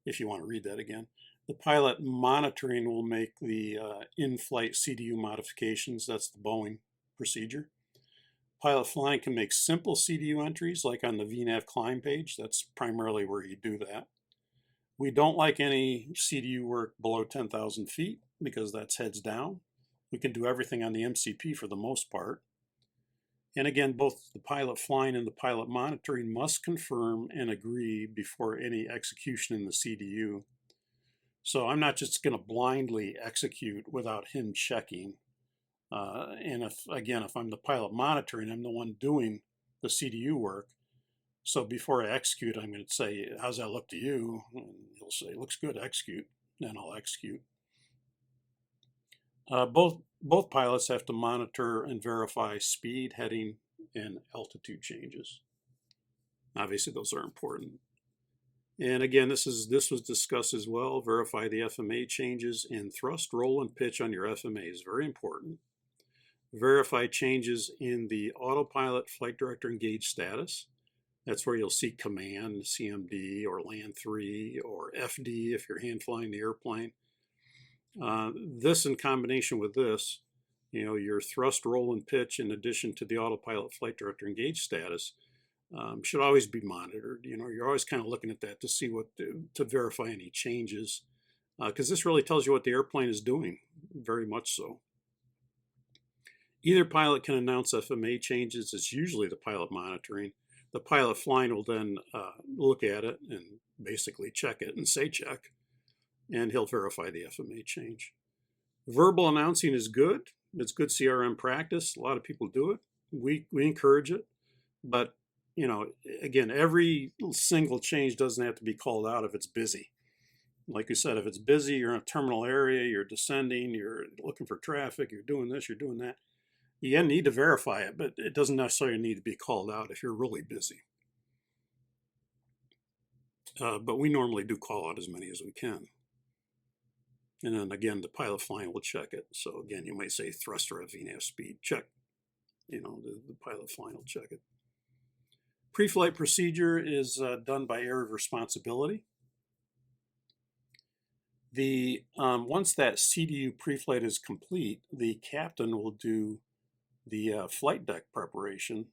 if you want to read that again. The pilot monitoring will make the in-flight CDU modifications. That's the Boeing procedure. Pilot flying can make simple CDU entries, like on the VNAV climb page. That's primarily where you do that. We don't like any CDU work below 10,000 feet because that's heads down. We can do everything on the MCP for the most part. And again, both the pilot flying and the pilot monitoring must confirm and agree before any execution in the CDU. So I'm not just going to blindly execute without him checking. And if I'm the pilot monitoring, I'm the one doing the CDU work. So before I execute, I'm going to say, how's that look to you? And he'll say, looks good, execute. and I'll execute. Both pilots have to monitor and verify speed, heading, and altitude changes. Obviously, those are important. And again, this was discussed as well. Verify the FMA changes in thrust, roll, and pitch on your FMA is very important. Verify changes in the autopilot flight director engaged status. That's where you'll see command, CMD, or land 3, or FD if you're hand flying the airplane. This in combination with this, your thrust, roll, and pitch in addition to the autopilot flight director engaged status should always be monitored. You're always kind of looking at that to see to verify any changes, because this really tells you what the airplane is doing, very much so. Either pilot can announce FMA changes. It's usually the pilot monitoring. The pilot flying will then look at it and basically check it and say check, and he'll verify the FMA change. Verbal announcing is good. It's good CRM practice. A lot of people do it. We encourage it, but again, every single change doesn't have to be called out if it's busy. Like you said, if it's busy, you're in a terminal area, you're descending, you're looking for traffic, you're doing this, you're doing that. You need to verify it, but it doesn't necessarily need to be called out if you're really busy. But we normally do call out as many as we can. And then again, the pilot flying will check it. So again, you might say thruster at VNAV speed, check. The pilot flying will check it. Pre-flight procedure is done by area of responsibility. Once that CDU pre-flight is complete, the captain will do the flight deck preparation,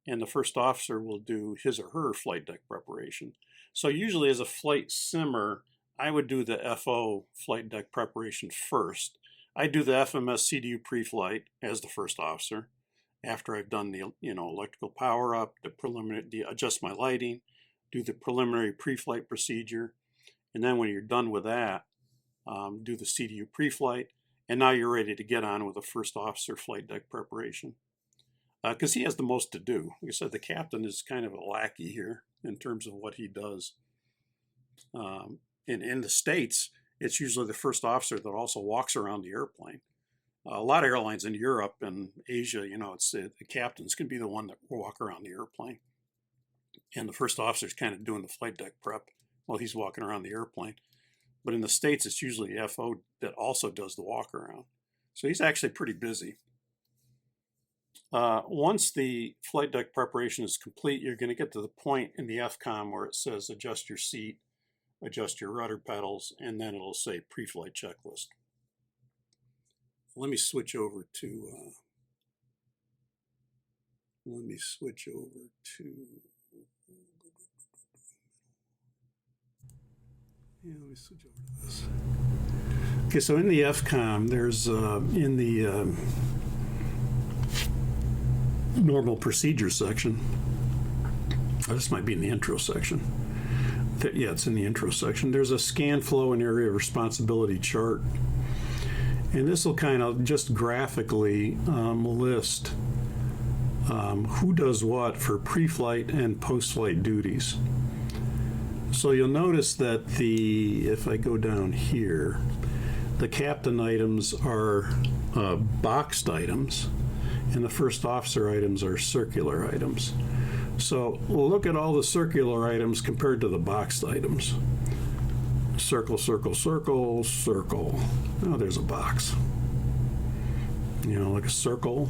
and the first officer will do his or her flight deck preparation. So usually as a flight simmer, I would do the FO flight deck preparation first. I do the FMS CDU pre-flight as the first officer after I've done the electrical power up, adjust my lighting, do the preliminary pre-flight procedure, and then when you're done with that, do the CDU pre-flight, and now you're ready to get on with the first officer flight deck preparation. Because he has the most to do. Like I said, the captain is kind of a lackey here in terms of what he does. In the States, it's usually the first officer that also walks around the airplane. A lot of airlines in Europe and Asia, the captains can be the one that will walk around the airplane. And the first officer is kind of doing the flight deck prep while he's walking around the airplane. But in the States, it's usually the FO that also does the walk around. So he's actually pretty busy. Once the flight deck preparation is complete, you're going to get to the point in the FCOM where it says adjust your seat, adjust your rudder pedals, and then it'll say pre-flight checklist. Let me switch over to this. Okay, so in the FCOM, there's in the normal procedure section, this might be in the intro section. Yeah, it's in the intro section. There's a scan flow and area of responsibility chart. And this will kind of just graphically list who does what for pre-flight and post-flight duties. So you'll notice that if I go down here, the captain items are boxed items, and the first officer items are circular items. So we'll look at all the circular items compared to the boxed items. Circle, circle, circle, circle. Oh, there's a box. Like a circle.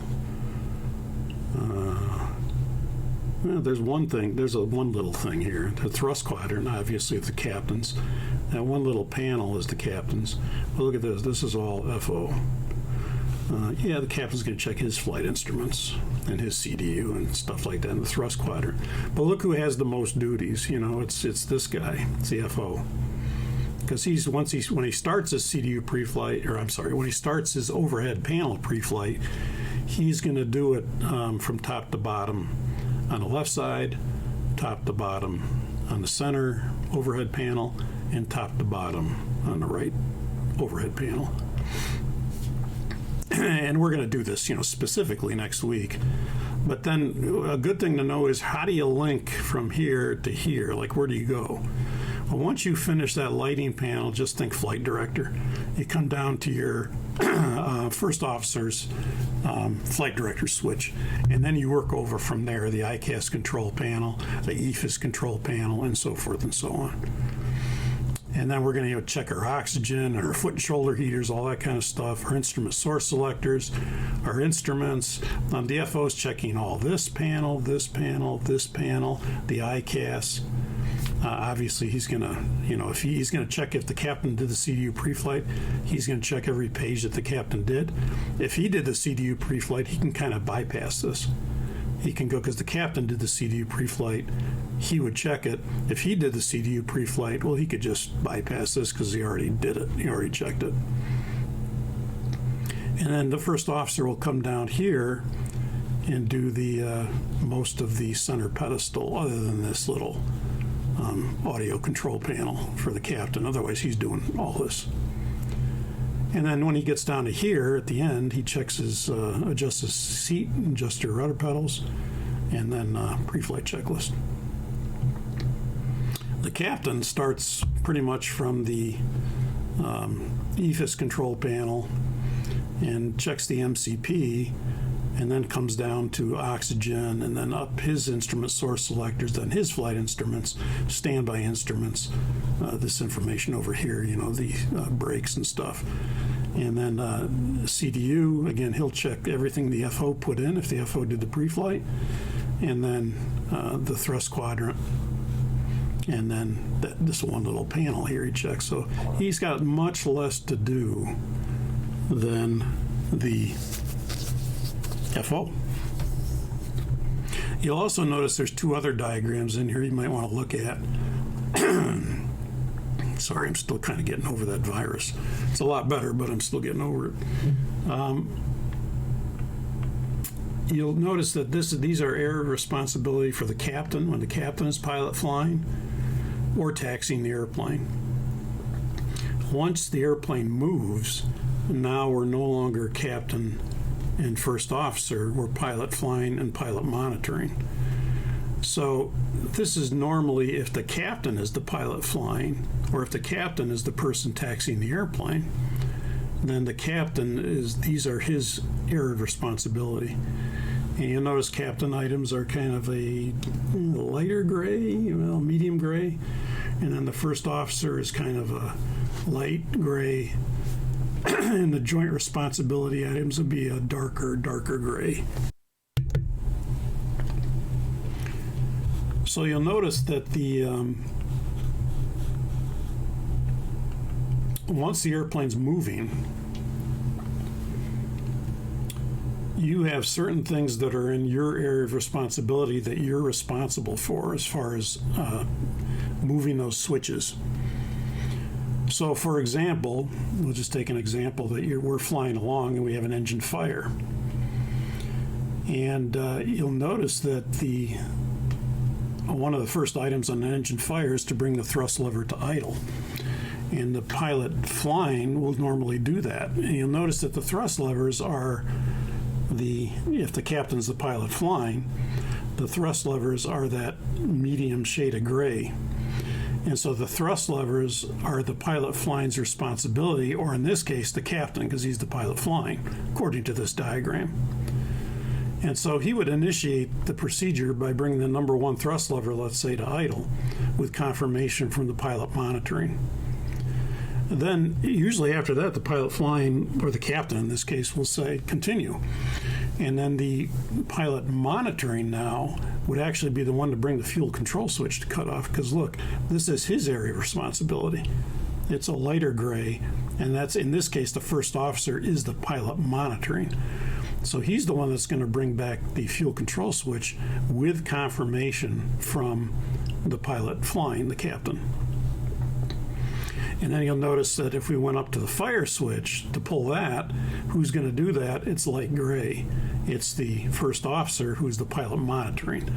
There's one thing. There's one little thing here. The thrust quadrant, obviously, of the captains. That one little panel is the captain's. But look at this. This is all FO. The captain's going to check his flight instruments and his CDU and stuff like that in the thrust quadrant. But look who has the most duties. It's this guy. It's the FO. Because when he starts his CDU pre-flight, when he starts his overhead panel pre-flight, he's going to do it from top to bottom on the left side, top to bottom on the center overhead panel, and top to bottom on the right overhead panel. And we're going to do this, specifically next week. But then a good thing to know is how do you link from here to here? Like, where do you go? Well, once you finish that lighting panel, just think flight director. You come down to your first officer's flight director switch, and then you work over from there, the ICAS control panel, the EFS control panel, and so forth and so on. And then we're going to check our oxygen, our foot and shoulder heaters, all that kind of stuff, our instrument source selectors, our instruments. The FO's checking all this panel, this panel, this panel, the ICAS. Obviously, he's going to, if he's going to check if the captain did the CDU pre-flight, he's going to check every page that the captain did. If he did the CDU pre-flight, he can kind of bypass this. He can go, because the captain did the CDU pre-flight, he would check it. If he did the CDU pre-flight, well, he could just bypass this because he already did it. He already checked it. And then the first officer will come down here and do the most of the center pedestal, other than this little audio control panel for the captain. Otherwise, he's doing all this. And then when he gets down to here at the end, he checks his, adjusts his seat, adjusts your rudder pedals, and then pre-flight checklist. The captain starts pretty much from the EFS control panel and checks the MCP, and then comes down to oxygen, and then up his instrument source selectors, then his flight instruments, standby instruments, this information over here, the brakes and stuff. And then CDU, again, he'll check everything the FO put in, if the FO did the pre-flight, and then the thrust quadrant, and then this one little panel here he checks. So he's got much less to do than the FO. You'll also notice there's two other diagrams in here you might want to look at. Sorry, I'm still kind of getting over that virus. It's a lot better, but I'm still getting over it. You'll notice that these are area of responsibility for the captain when the captain is pilot flying or taxiing the airplane. Once the airplane moves, now we're no longer captain and first officer, we're pilot flying and pilot monitoring. So this is normally if the captain is the pilot flying, or if the captain is the person taxiing the airplane, then the captain these are his area of responsibility. And you'll notice captain items are kind of a lighter gray, medium gray, and then the first officer is kind of a light gray, and the joint responsibility items would be a darker gray. So you'll notice that once the airplane's moving, you have certain things that are in your area of responsibility that you're responsible for as far as moving those switches. So for example, we'll just take an example that we're flying along and we have an engine fire. And you'll notice that one of the first items on an engine fire is to bring the thrust lever to idle. And the pilot flying will normally do that. And you'll notice that the thrust levers are if the captain's the pilot flying, the thrust levers are that medium shade of gray. And so the thrust levers are the pilot flying's responsibility, or in this case, the captain, because he's the pilot flying, according to this diagram. And so he would initiate the procedure by bringing the number one thrust lever, let's say, to idle, with confirmation from the pilot monitoring. And then usually after that, the pilot flying, or the captain in this case, will say continue. And then the pilot monitoring now would actually be the one to bring the fuel control switch to cut off, because look, this is his area of responsibility. It's a lighter gray, and that's, in this case, the first officer is the pilot monitoring. So he's the one that's going to bring back the fuel control switch with confirmation from the pilot flying, the captain. And then you'll notice that if we went up to the fire switch to pull that, who's going to do that? It's light gray. It's the first officer who's the pilot monitoring.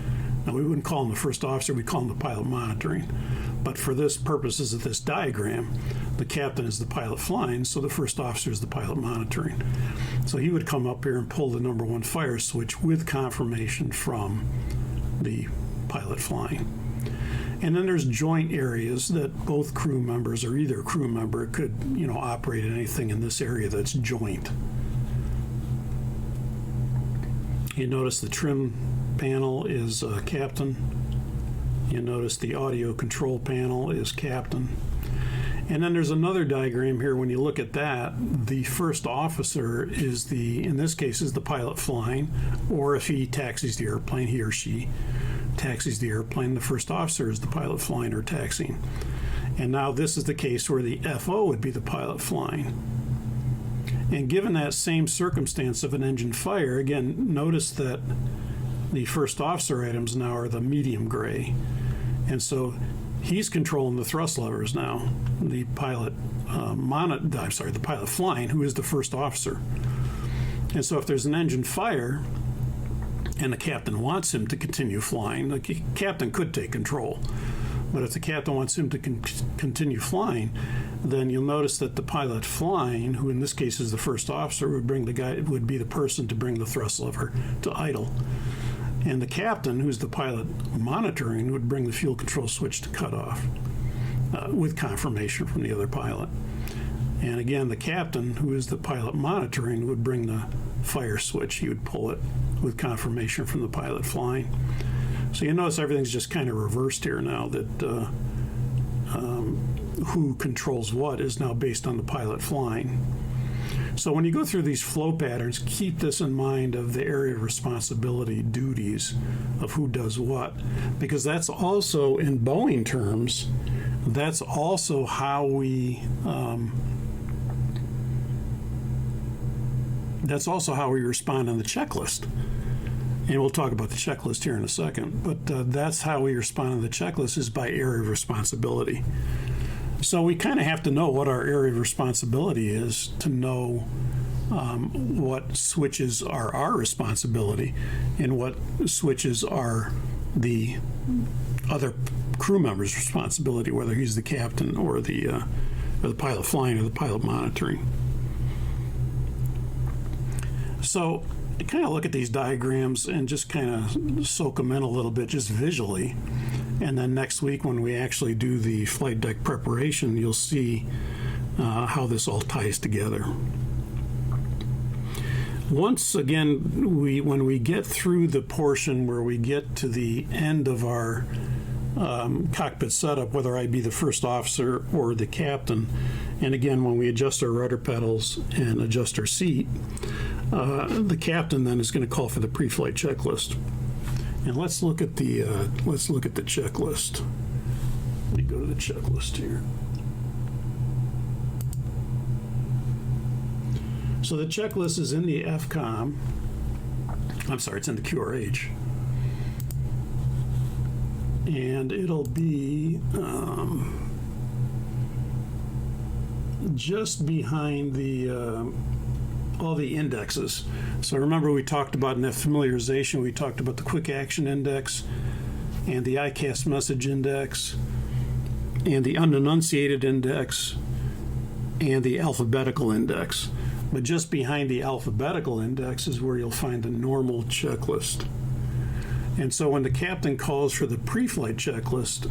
Now, we wouldn't call him the first officer, we'd call him the pilot monitoring. But for this purposes of this diagram, the captain is the pilot flying, so the first officer is the pilot monitoring. So he would come up here and pull the number one fire switch with confirmation from the pilot flying. And then there's joint areas that both crew members or either crew member could, operate anything in this area that's joint. You notice the trim panel is captain. You notice the audio control panel is captain. And then there's another diagram here. When you look at that, the first officer is in this case, is the pilot flying, or if he taxis the airplane, he or she taxis the airplane, the first officer is the pilot flying or taxiing. And now this is the case where the FO would be the pilot flying. And given that same circumstance of an engine fire, again, notice that the first officer items now are the medium gray. And so he's controlling the thrust levers now, the pilot the pilot flying, who is the first officer. And so if there's an engine fire and the captain wants him to continue flying, the captain could take control. But if the captain wants him to continue flying, then you'll notice that the pilot flying, who in this case is the first officer, would be the person to bring the thrust lever to idle. And the captain, who's the pilot monitoring, would bring the fuel control switch to cut off with confirmation from the other pilot. And again, the captain, who is the pilot monitoring, would bring the fire switch. He would pull it with confirmation from the pilot flying. So you notice everything's just kind of reversed here now, that who controls what is now based on the pilot flying. So when you go through these flow patterns, keep this in mind of the area of responsibility duties of who does what, because that's also, in Boeing terms, that's also how we respond on the checklist. And we'll talk about the checklist here in a second, but that's how we respond on the checklist, is by area of responsibility. So we kind of have to know what our area of responsibility is to know what switches are our responsibility and what switches are the other crew member's responsibility, whether he's the captain or the pilot flying or the pilot monitoring. So kind of look at these diagrams and just kind of soak them in a little bit, just visually. And then next week, when we actually do the flight deck preparation, you'll see how this all ties together. Once again, when we get through the portion where we get to the end of our cockpit setup, whether I be the first officer or the captain, and again, when we adjust our rudder pedals and adjust our seat, the captain then is going to call for the pre-flight checklist. And let's look at the checklist. Let me go to the checklist here. So the checklist is in the FCOM. It's in the QRH. And it'll be just behind all the indexes. So remember, we talked about in that familiarization, we talked about the quick action index and the ICAST message index and the unenunciated index and the alphabetical index. But just behind the alphabetical index is where you'll find the normal checklist. And so when the captain calls for the pre-flight checklist,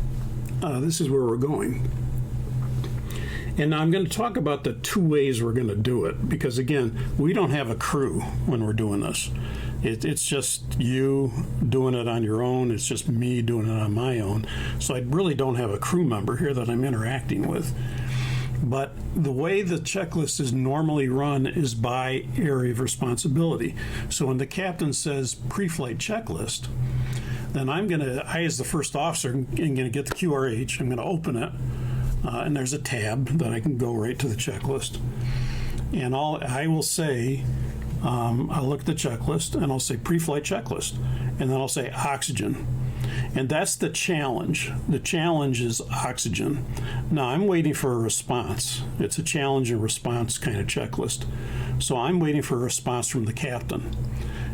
this is where we're going. And now I'm going to talk about the two ways we're going to do it, because again, we don't have a crew when we're doing this. It's just you doing it on your own. It's just me doing it on my own. So I really don't have a crew member here that I'm interacting with. But the way the checklist is normally run is by area of responsibility. So when the captain says pre-flight checklist, then I as the first officer, am going to get the QRH. I'm going to open it. And there's a tab that I can go right to the checklist. And I will say, I'll look at the checklist and I'll say pre-flight checklist. And then I'll say oxygen. And that's the challenge. The challenge is oxygen. Now I'm waiting for a response. It's a challenge and response kind of checklist. So I'm waiting for a response from the captain.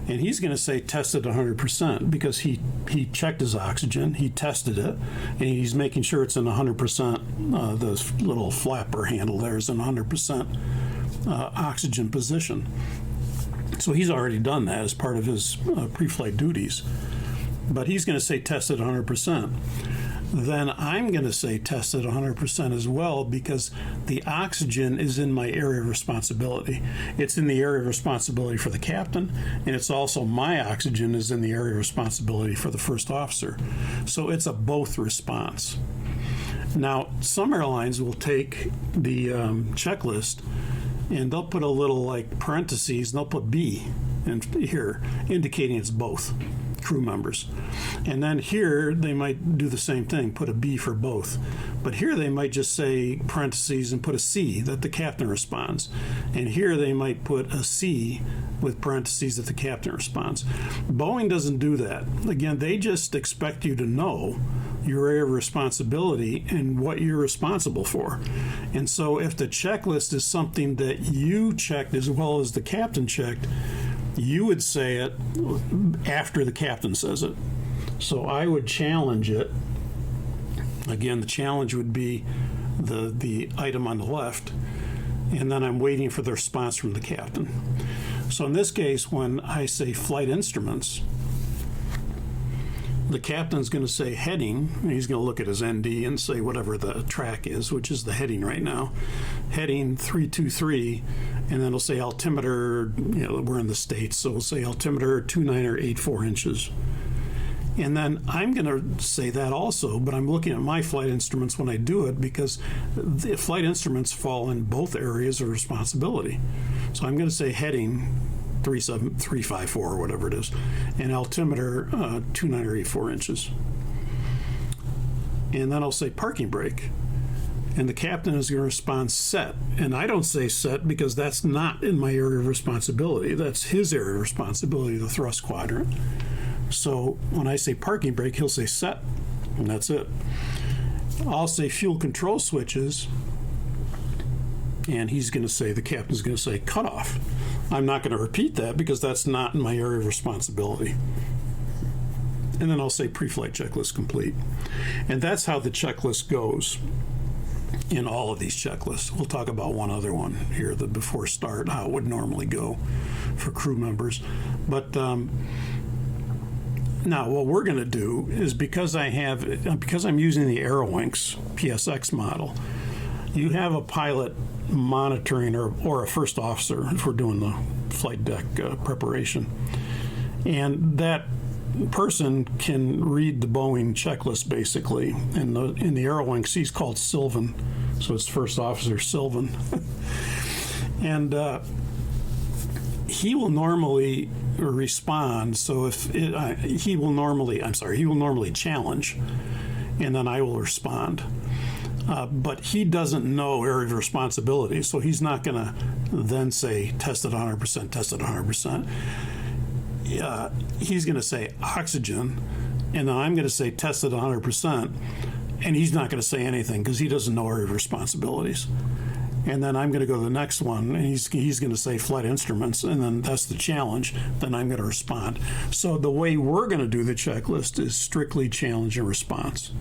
And he's going to say tested 100% because he checked his oxygen, he tested it, and he's making sure it's in 100%, the little flapper handle there is in 100% oxygen position. So he's already done that as part of his pre-flight duties. But he's going to say tested 100%. then I'm going to say test at 100% as well, because the oxygen is in my area of responsibility. It's in the area of responsibility for the captain, and it's also my oxygen is in the area of responsibility for the first officer. So it's a both response. Now, some airlines will take the checklist and they'll put a little like parentheses, and they'll put B in here, indicating it's both crew members. And then here they might do the same thing, put a B for both. But here they might just say parentheses and put a C, that the captain responds. And here they might put a C with parentheses that the captain responds. Boeing doesn't do that. Again, they just expect you to know your area of responsibility and what you're responsible for. And so if the checklist is something that you checked as well as the captain checked, you would say it after the captain says it. So I would challenge it. Again, the challenge would be the item on the left, and then I'm waiting for the response from the captain. So in this case, when I say flight instruments, the captain's going to say heading, and he's going to look at his ND and say whatever the track is, which is the heading right now, heading 323, and then it'll say altimeter, we're in the States, so we'll say altimeter 2984 inches. And then I'm going to say that also, but I'm looking at my flight instruments when I do it, because the flight instruments fall in both areas of responsibility. So I'm going to say heading 37354 or whatever it is, and altimeter 2984 inches. And then I'll say parking brake, and the captain is going to respond set. And I don't say set because that's not in my area of responsibility. That's his area of responsibility, the thrust quadrant. So when I say parking brake, he'll say set, and that's it. I'll say fuel control switches, and he's going to say, the captain's going to say cutoff. I'm not going to repeat that because that's not in my area of responsibility. And then I'll say pre-flight checklist complete. And that's how the checklist goes in all of these checklists. We'll talk about one other one here, the before start, how it would normally go for crew members. But now what we're going to do is, because I'm using the AeroWinks PSX model, you have a pilot monitoring or a first officer if we're doing the flight deck preparation. And that person can read the Boeing checklist basically. In the AeroWinks, he's called Sylvan, so it's First Officer Sylvan. And he will normally respond. So he will normally challenge, and then I will respond. But he doesn't know area of responsibility, so he's not going to then say test at 100%, test at 100%. He's going to say oxygen, and then I'm going to say test at 100%, and he's not going to say anything because he doesn't know area of responsibilities. And then I'm going to go to the next one, and he's going to say flight instruments, and then that's the challenge. Then I'm going to respond. So the way we're going to do the checklist is strictly challenge and response,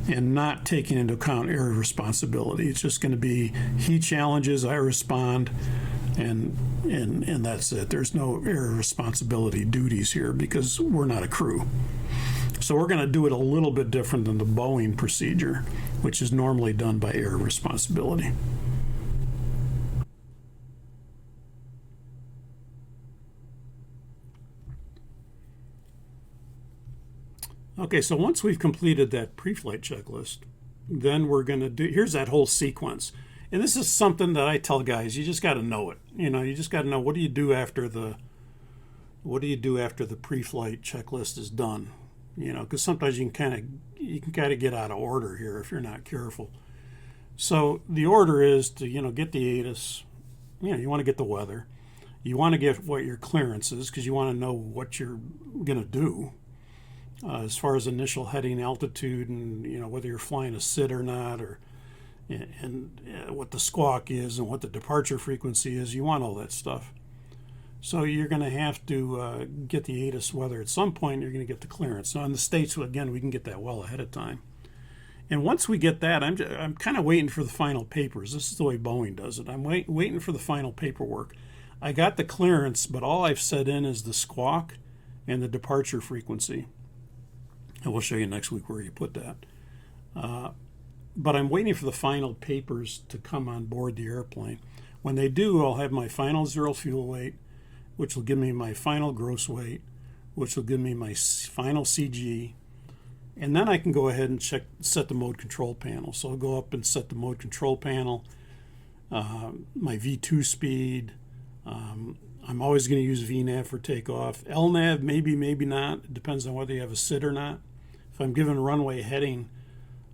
and not taking into account area of responsibility. It's just going to be he challenges, I respond, and that's it. There's no area of responsibility duties here because we're not a crew. So we're going to do it a little bit different than the Boeing procedure, which is normally done by area of responsibility. Okay, so once we've completed that pre-flight checklist, then we're going to do, here's that whole sequence. And this is something that I tell guys, you just got to know it. You just got to know, what do you do after the pre-flight checklist is done? Because sometimes you can kind of get out of order here if you're not careful. So the order is to, get the ATIS, you want to get the weather. You want to get what your clearance is because you want to know what you're going to do. As far as initial heading altitude and whether you're flying a SID or not, and what the squawk is and what the departure frequency is, you want all that stuff. So you're going to have to get the ATIS weather at some point. You're going to get the clearance. Now in the States, again, we can get that well ahead of time. And once we get that, I'm kind of waiting for the final papers. This is the way Boeing does it. I'm waiting for the final paperwork. I got the clearance, but all I've set in is the squawk and the departure frequency. And we'll show you next week where you put that. But I'm waiting for the final papers to come on board the airplane. When they do, I'll have my final zero fuel weight, which will give me my final gross weight, which will give me my final CG, and then I can go ahead and set the mode control panel. So I'll go up and set the mode control panel, my V2 speed. I'm always going to use VNAV for takeoff. LNAV, maybe, maybe not. It depends on whether you have a SID or not. If I'm given runway heading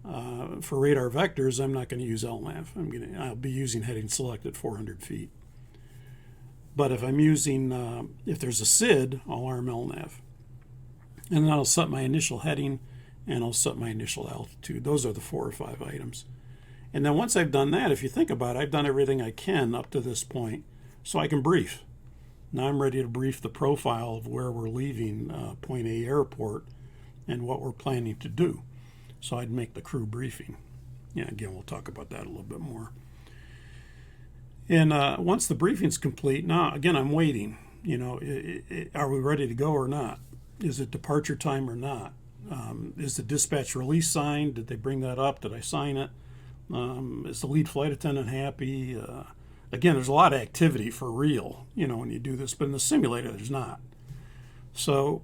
for radar vectors, I'm not going to use LNAV. I'll be using heading select at 400 feet. But if I'm using, if there's a SID, I'll arm LNAV. And then I'll set my initial heading and I'll set my initial altitude. Those are the 4 or 5 items. And then once I've done that, if you think about it, I've done everything I can up to this point, so I can brief. Now I'm ready to brief the profile of where we're leaving Point A airport and what we're planning to do. So I'd make the crew briefing. Yeah, again, we'll talk about that a little bit more. And once the briefing's complete, now again, I'm waiting. You know, are we ready to go or not? Is it departure time or not? Is the dispatch release signed? Did they bring that up? Did I sign it? Is the lead flight attendant happy? Again, there's a lot of activity for real, you know, when you do this, but in the simulator, there's not. So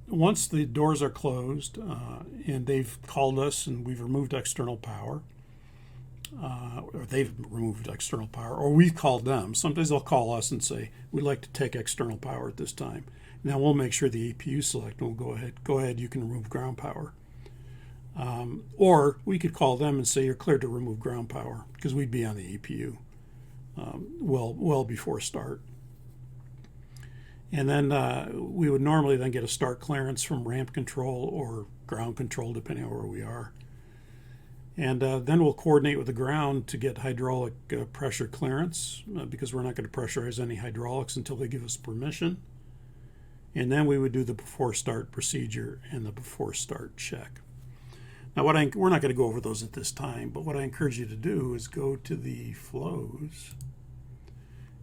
once the doors are closed and they've called us and we've removed external power, or they've removed external power, or we've called them. Sometimes they'll call us and say, we'd like to take external power at this time. Now we'll make sure the APU select and we'll go ahead, you can remove ground power. Or we could call them and say you're cleared to remove ground power, because we'd be on the APU well before start. And then we would normally then get a start clearance from ramp control or ground control, depending on where we are. And then we'll coordinate with the ground to get hydraulic pressure clearance, because we're not going to pressurize any hydraulics until they give us permission. And then we would do the before start procedure and the before start check. Now, we're not going to go over those at this time, but what I encourage you to do is go to the flows.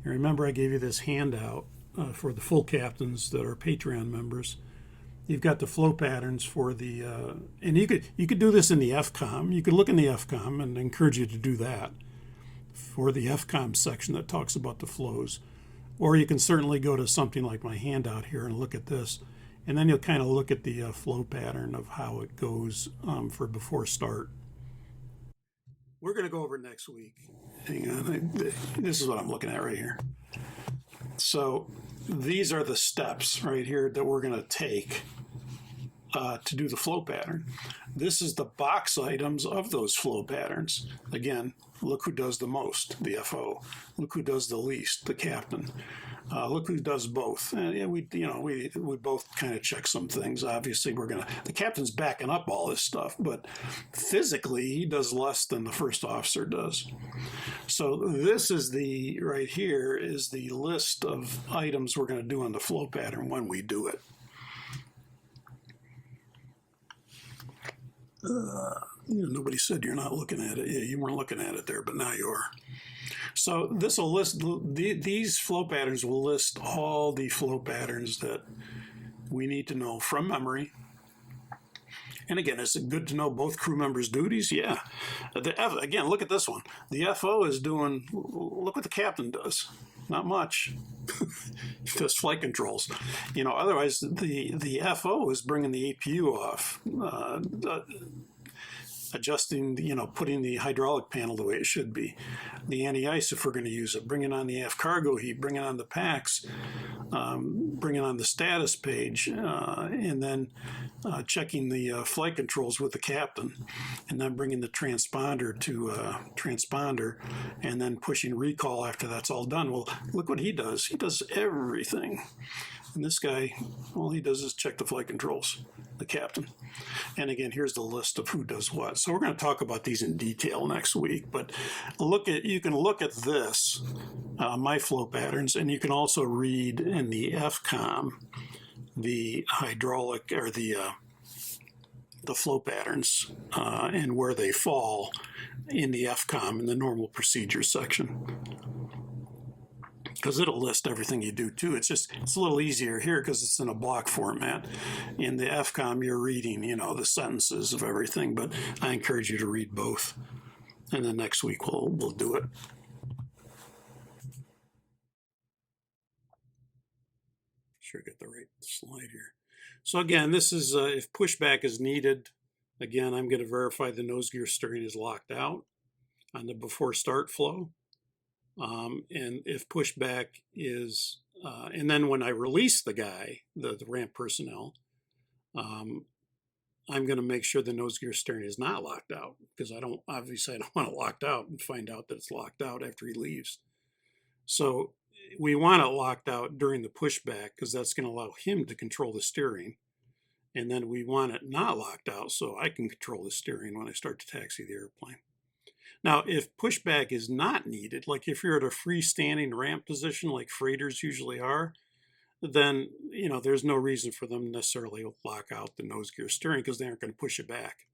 And remember, I gave you this handout for the full captains that are Patreon members. You've got the flow patterns for the, and you could do this in the FCOM. You could look in the FCOM, and I encourage you to do that for the FCOM section that talks about the flows. Or you can certainly go to something like my handout here and look at this. And then you'll kind of look at the flow pattern of how it goes for before start. We're going to go over next week. Hang on. This is what I'm looking at right here. So these are the steps right here that we're going to take to do the flow pattern. This is the box items of those flow patterns. Again, look who does the most, the FO. Look who does the least, the captain. Look who does both. We both kind of check some things. Obviously, the captain's backing up all this stuff, but physically he does less than the first officer does. So this is right here is the list of items we're going to do on the flow pattern when we do it. Nobody said you're not looking at it. Yeah, you weren't looking at it there, but now you are. So this will list, these flow patterns will list all the flow patterns that we need to know from memory. And again, is it good to know both crew members' duties? Yeah. Again, look at this one. The FO is doing, look what the captain does. Not much. Just flight controls. Otherwise the FO is bringing the APU off, adjusting, putting the hydraulic panel the way it should be. The anti-ice, if we're going to use it, bringing on the aft cargo heat, bringing on the packs, bringing on the status page, and then checking the flight controls with the captain, and then bringing the transponder to transponder, and then pushing recall after that's all done. Well, look what he does. He does everything. And this guy, all he does is check the flight controls, the captain. And again, here's the list of who does what. So we're going to talk about these in detail next week. But you can look at this, my flow patterns, and you can also read in the FCOM the hydraulic or the flow patterns and where they fall in the FCOM in the normal procedure section. because it'll list everything you do too. It's a little easier here because it's in a block format. In the FCOM, you're reading, the sentences of everything, but I encourage you to read both. And then next week we'll do it. Sure, get the right slide here. So again, this is if pushback is needed. Again, I'm going to verify the nose gear steering is locked out on the before start flow. And if pushback is, and then when I release the guy, the ramp personnel, I'm going to make sure the nose gear steering is not locked out, because obviously I don't want it locked out and find out that it's locked out after he leaves. So we want it locked out during the pushback because that's going to allow him to control the steering. And then we want it not locked out so I can control the steering when I start to taxi the airplane. Now, if pushback is not needed, like if you're at a freestanding ramp position like freighters usually are, then there's no reason for them to necessarily lock out the nose gear steering because they aren't going to push it back.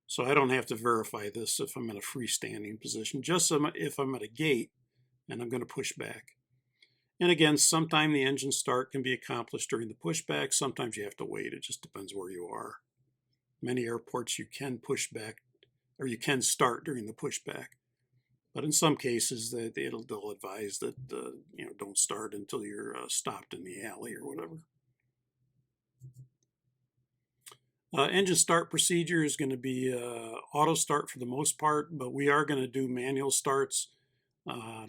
So I don't have to verify this if I'm in a freestanding position, just if I'm at a gate and I'm going to push back. And again, sometimes the engine start can be accomplished during the pushback. Sometimes you have to wait. It just depends where you are. Many airports you can push back, or you can start during the pushback. But in some cases, they'll advise that don't start until you're stopped in the alley or whatever. Engine start procedure is going to be auto start for the most part, but we are going to do manual starts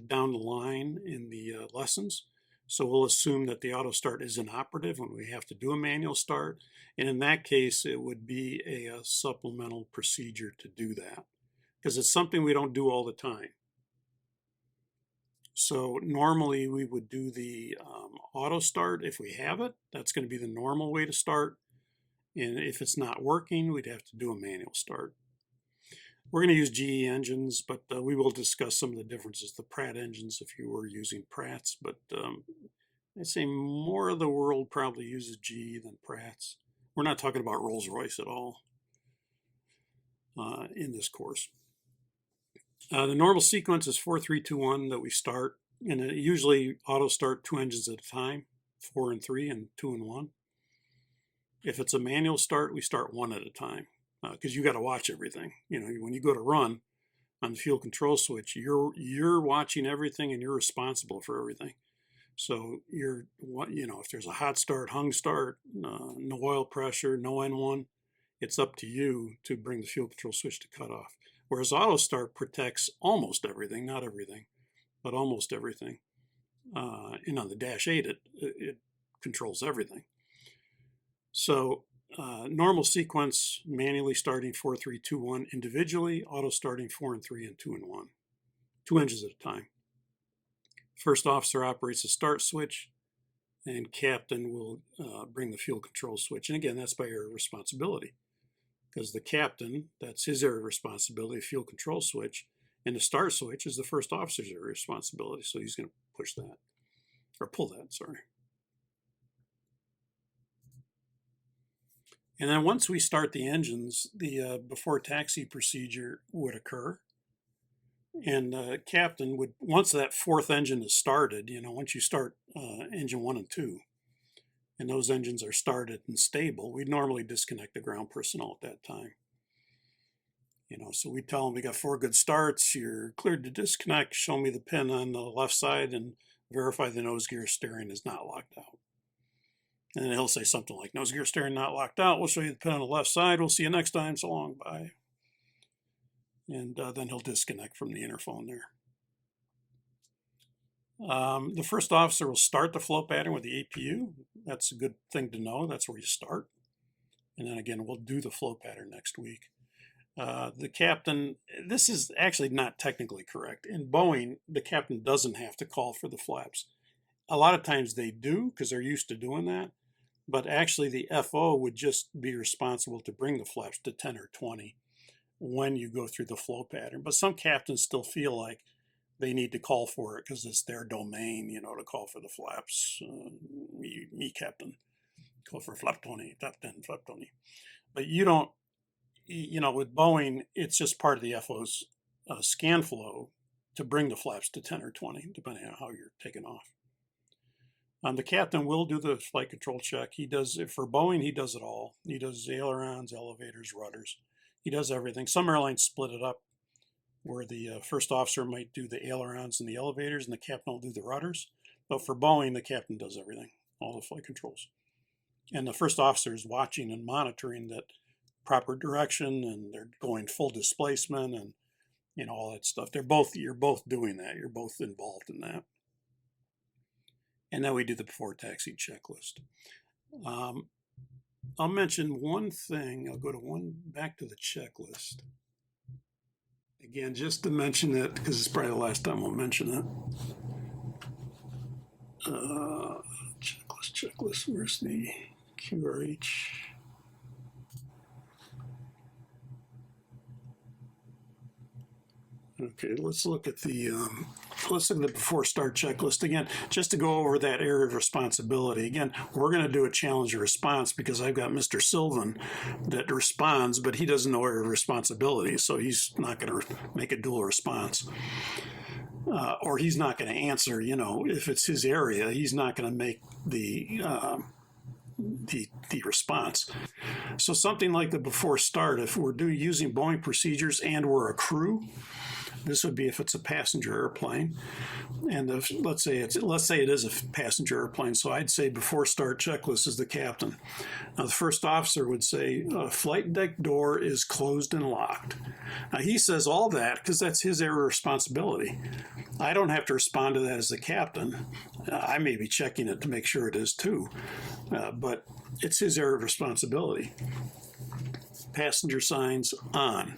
down the line in the lessons. So we'll assume that the auto start is inoperative when we have to do a manual start. And in that case, it would be a supplemental procedure to do that because it's something we don't do all the time. So normally we would do the auto start if we have it. That's going to be the normal way to start. And if it's not working, we'd have to do a manual start. We're going to use GE engines, but we will discuss some of the differences. The Pratt engines, if you were using Pratt's, but I'd say more of the world probably uses GE than Pratt's. We're not talking about Rolls-Royce at all in this course. The normal sequence is 4, 3, 2, 1 that we start, and usually auto start 2 engines at a time, 4 and 3 and 2 and 1. If it's a manual start, we start 1 at a time. Because you got to watch everything. When you go to run on the fuel control switch, you're watching everything and you're responsible for everything. So if there's a hot start, hung start, no oil pressure, no N1, it's up to you to bring the fuel control switch to cut off. Whereas auto start protects almost everything, not everything, but almost everything. And on the Dash 8, it controls everything. So normal sequence, manually starting 4, 3, 2, 1 individually, auto starting 4 and 3 and 2 and 1. 2 engines at a time. First officer operates the start switch, and captain will bring the fuel control switch. And again, that's by area of responsibility, because the captain, that's his area of responsibility, fuel control switch, and the start switch is the first officer's area of responsibility. So he's going to push that, or pull that, sorry. And then once we start the engines, the before taxi procedure would occur. And captain would, once that 4th engine is started, once you start engine 1 and 2, and those engines are started and stable, we'd normally disconnect the ground personnel at that time. So we tell them we got 4 good starts, you're cleared to disconnect, show me the pin on the left side and verify the nose gear steering is not locked out. And then he'll say something like, nose gear steering not locked out. We'll show you the pin on the left side. We'll see you next time. So long. Bye. And then he'll disconnect from the interphone there. The first officer will start the flow pattern with the APU. That's a good thing to know. That's where you start. And then again, we'll do the flow pattern next week. The captain, this is actually not technically correct. In Boeing, the captain doesn't have to call for the flaps. A lot of times they do because they're used to doing that, but actually the FO would just be responsible to bring the flaps to 10 or 20 when you go through the flow pattern. But some captains still feel like they need to call for it because it's their domain, to call for the flaps. Me captain, call for flap 20, flap 10, flap 20. But you don't, with Boeing, it's just part of the FO's scan flow to bring the flaps to 10 or 20, depending on how you're taking off. The captain will do the flight control check. He does it for Boeing. He does it all. He does ailerons, elevators, rudders. He does everything. Some airlines split it up, where the first officer might do the ailerons and the elevators, and the captain will do the rudders. But for Boeing, the captain does everything, all the flight controls. And the first officer is watching and monitoring that proper direction, and they're going full displacement, and all that stuff. You're both doing that. You're both involved in that. And then we do the before taxi checklist. I'll mention one thing. I'll go back to the checklist. Again, just to mention it, because it's probably the last time I'll mention it. Checklist, where's the QRH? Okay, let's look at the before start checklist again, just to go over that area of responsibility. Again, we're going to do a challenge or response because I've got Mr. Sylvan that responds, but he doesn't know area of responsibility, so he's not going to make a dual response. Or he's not going to answer, if it's his area, he's not going to make the response. So something like the before start, if we're using Boeing procedures and we're a crew, this would be if it's a passenger airplane, and let's say it is a passenger airplane. So I'd say before start checklist is the captain. Now the first officer would say flight deck door is closed and locked. Now he says all that because that's his area of responsibility. I don't have to respond to that as the captain. I may be checking it to make sure it is too, but it's his area of responsibility. Passenger signs on.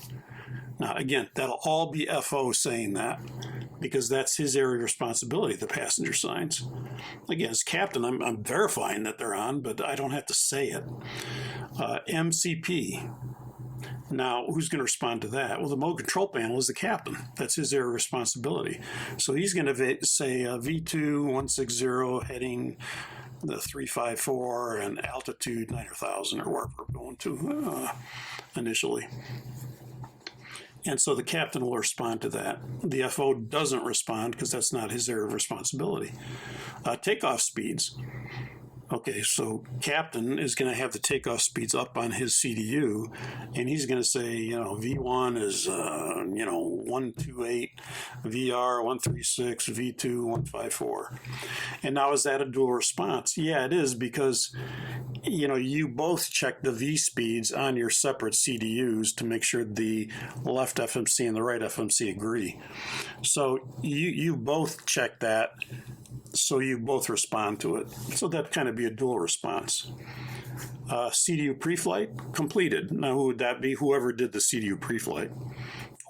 Now, again, that'll all be FO saying that because that's his area of responsibility, the passenger signs. Again, as captain, I'm verifying that they're on, but I don't have to say it. MCP. Now, who's going to respond to that? Well, the mode control panel is the captain. That's his area of responsibility. So he's going to say V2 160 heading the 354 and altitude 9,000 or wherever we're going to initially. And so the captain will respond to that. The FO doesn't respond because that's not his area of responsibility. Takeoff speeds. Okay, so captain is going to have the takeoff speeds up on his CDU, and he's going to say, V1 is, 128, VR 136, V2 154. And now is that a dual response? Yeah, it is because, you both check the V speeds on your separate CDUs to make sure the left FMC and the right FMC agree. So you both check that. So you both respond to it. So that kind of be a dual response. CDU pre-flight completed. Now who would that be? Whoever did the CDU pre-flight.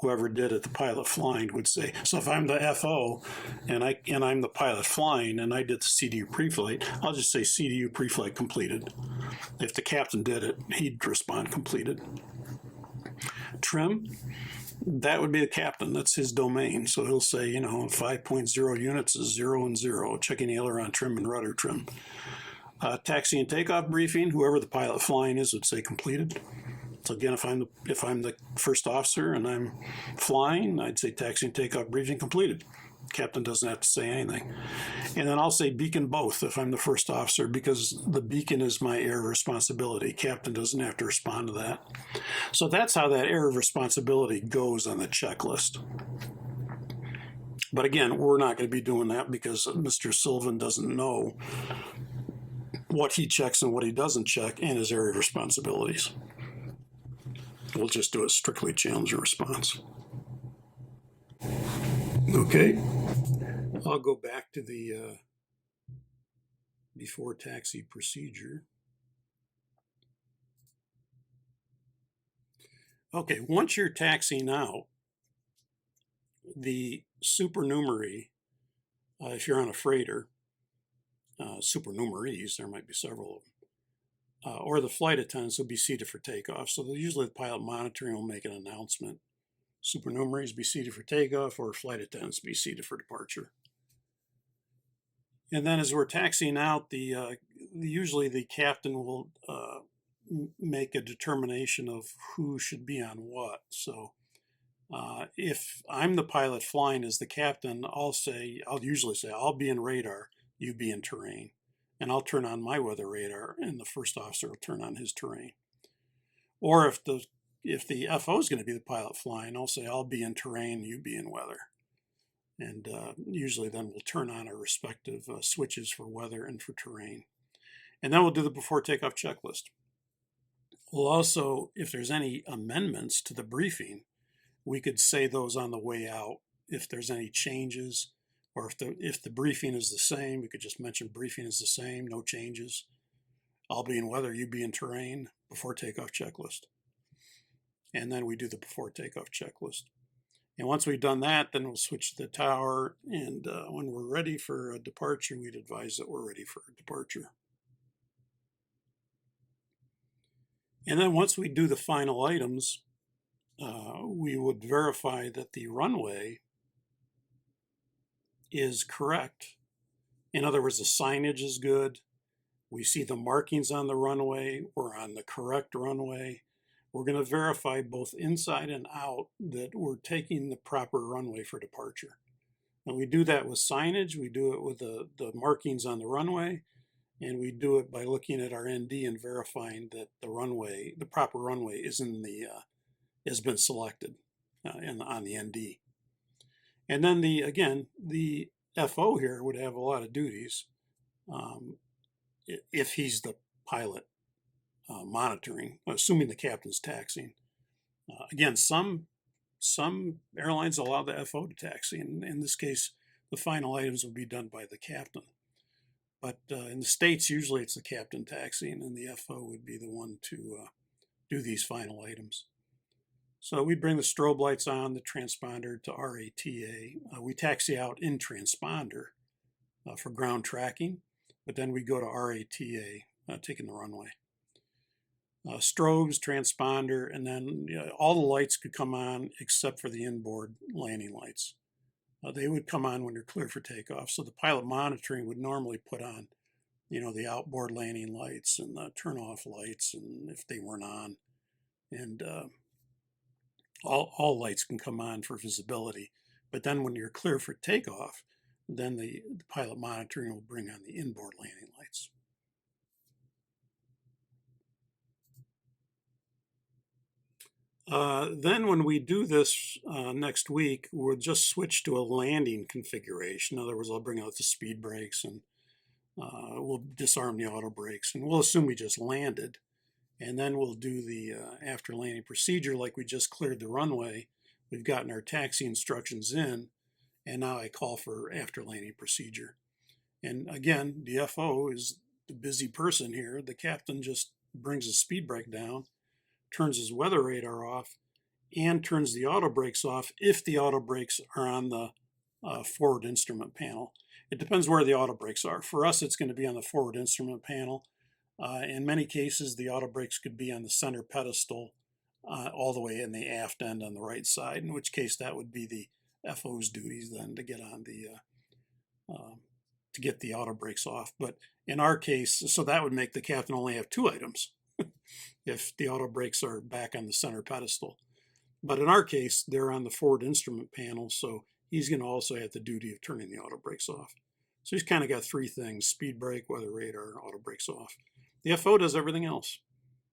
Whoever did it, the pilot flying would say. So if I'm the FO and I'm the pilot flying and I did the CDU pre-flight, I'll just say CDU pre-flight completed. If the captain did it, he'd respond completed. Trim. That would be the captain. That's his domain. So he'll say, 5.0 units is 0 and 0, checking aileron trim and rudder trim. Taxi and takeoff briefing, whoever the pilot flying is would say completed. So again, if I'm the first officer and I'm flying, I'd say taxi and takeoff briefing completed. Captain doesn't have to say anything. And then I'll say beacon both if I'm the first officer because the beacon is my area of responsibility. Captain doesn't have to respond to that. So that's how that area of responsibility goes on the checklist. But again, we're not going to be doing that because Mr. Sylvan doesn't know what he checks and what he doesn't check in his area of responsibilities. We'll just do it strictly challenge and response. Okay, I'll go back to the before taxi procedure. Okay, once you're taxiing out, the supernumerary, if you're on a freighter, supernumeraries, there might be several of them, or the flight attendants will be seated for takeoff. So usually the pilot monitoring will make an announcement. Supernumeraries be seated for takeoff or flight attendants be seated for departure. And then as we're taxiing out, usually the captain will make a determination of who should be on what. So If I'm the pilot flying as the captain, I'll usually say, I'll be in radar, you be in terrain. And I'll turn on my weather radar, and the first officer will turn on his terrain. Or if the FO is going to be the pilot flying, I'll say, I'll be in terrain, you be in weather. And usually then we'll turn on our respective switches for weather and for terrain. And then we'll do the before takeoff checklist. We'll also, if there's any amendments to the briefing, we could say those on the way out. If there's any changes, or if the briefing is the same, we could just mention briefing is the same, no changes. I'll be in weather, you be in terrain, before takeoff checklist. And then we do the before takeoff checklist. And once we've done that, then we'll switch to the tower. And when we're ready for a departure, we'd advise that we're ready for a departure. And then once we do the final items, we would verify that the runway is correct. In other words, the signage is good. We see the markings on the runway. We're on the correct runway. We're going to verify both inside and out that we're taking the proper runway for departure. And we do that with signage. We do it with the markings on the runway. And we do it by looking at our ND and verifying that the proper runway is has been selected on the ND. And then the FO here would have a lot of duties if he's the pilot monitoring, assuming the captain's taxiing. Again, some airlines allow the FO to taxi, and in this case, the final items will be done by the captain. But in the States, usually it's the captain taxiing, and the FO would be the one to do these final items. So we bring the strobe lights on, the transponder to RATA. We taxi out in transponder for ground tracking, but then we go to RATA, taking the runway. Strobes, transponder, and then all the lights could come on except for the inboard landing lights. They would come on when you're clear for takeoff. So the pilot monitoring would normally put on, the outboard landing lights and the turn-off lights, and if they weren't on, and all lights can come on for visibility. But then when you're clear for takeoff, then the pilot monitoring will bring on the inboard landing lights. Then when we do this next week, we'll just switch to a landing configuration. In other words, I'll bring out the speed brakes and we'll disarm the auto brakes, and we'll assume we just landed. And then we'll do the after landing procedure like we just cleared the runway. We've gotten our taxi instructions in, and now I call for after landing procedure. And again, the FO is the busy person here. The captain just brings his speed brake down, turns his weather radar off, and turns the auto brakes off if the auto brakes are on the forward instrument panel. It depends where the auto brakes are. For us, it's going to be on the forward instrument panel. In many cases, the auto brakes could be on the center pedestal all the way in the aft end on the right side, in which case that would be the FO's duties then to get on to get the auto brakes off. But in our case, so that would make the captain only have two items if the auto brakes are back on the center pedestal. But in our case, they're on the forward instrument panel, so he's going to also have the duty of turning the auto brakes off. So he's kind of got three things: speed brake, weather radar, auto brakes off. The FO does everything else.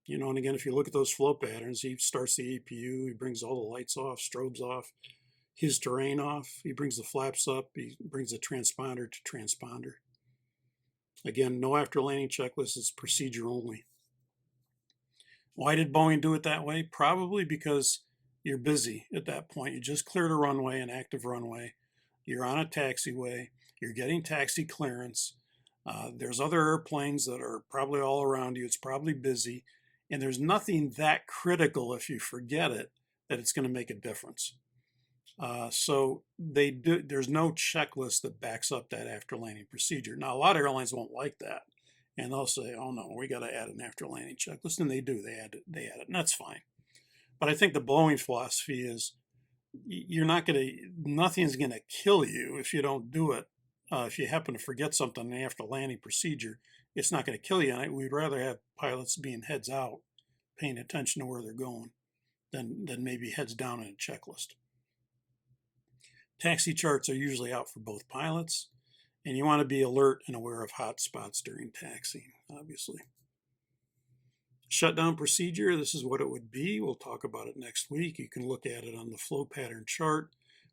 And again, if you look at those flow patterns, he starts the APU, he brings all the lights off, strobes off, his terrain off, he brings the flaps up, he brings the transponder to transponder. Again, no after landing checklist, it's procedure only. Why did Boeing do it that way? Probably because you're busy at that point. You just cleared a runway, an active runway. You're on a taxiway. You're getting taxi clearance. There's other airplanes that are probably all around you. It's probably busy. And there's nothing that critical, if you forget it, that it's going to make a difference. So there's no checklist that backs up that after landing procedure. Now, a lot of airlines won't like that. And they'll say, oh no, we got to add an after landing checklist. And they do, they add it, and that's fine. But I think the Boeing philosophy is nothing's going to kill you if you don't do it. If you happen to forget something after landing procedure, it's not going to kill you. And we'd rather have pilots being heads out, paying attention to where they're going, than maybe heads down in a checklist. Taxi charts are usually out for both pilots, and you want to be alert and aware of hot spots during taxiing, obviously. Shutdown procedure, this is what it would be. We'll talk about it next week. You can look at it on the flow pattern chart.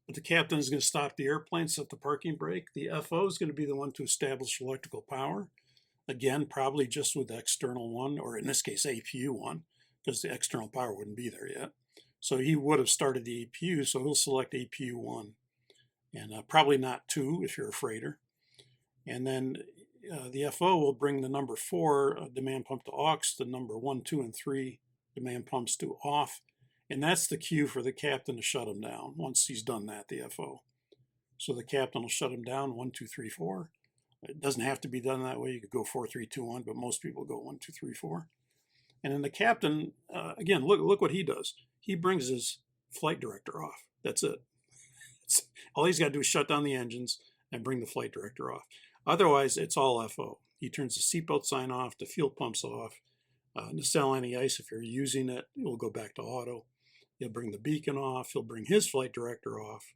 But the captain is going to stop the airplane, set the parking brake. The FO is going to be the one to establish electrical power. Again, probably just with the external one, or in this case, APU one, because the external power wouldn't be there yet. So he would have started the APU, so he'll select APU 1. And probably not 2 if you're a freighter. And then the FO will bring the number 4 demand pump to aux, the number 1, 2, and 3 demand pumps to off. And that's the cue for the captain to shut them down once he's done that, the FO. So the captain will shut them down, 1, 2, 3, 4. It doesn't have to be done that way. You could go 4, 3, 2, 1, but most people go 1, 2, 3, 4. And then the captain, again, look what he does. He brings his flight director off. That's it. All he's got to do is shut down the engines and bring the flight director off. Otherwise, it's all FO. He turns the seatbelt sign off, the fuel pumps off. Nacelle anti-ice, if you're using it, it will go back to auto. He'll bring the beacon off. He'll bring his flight director off.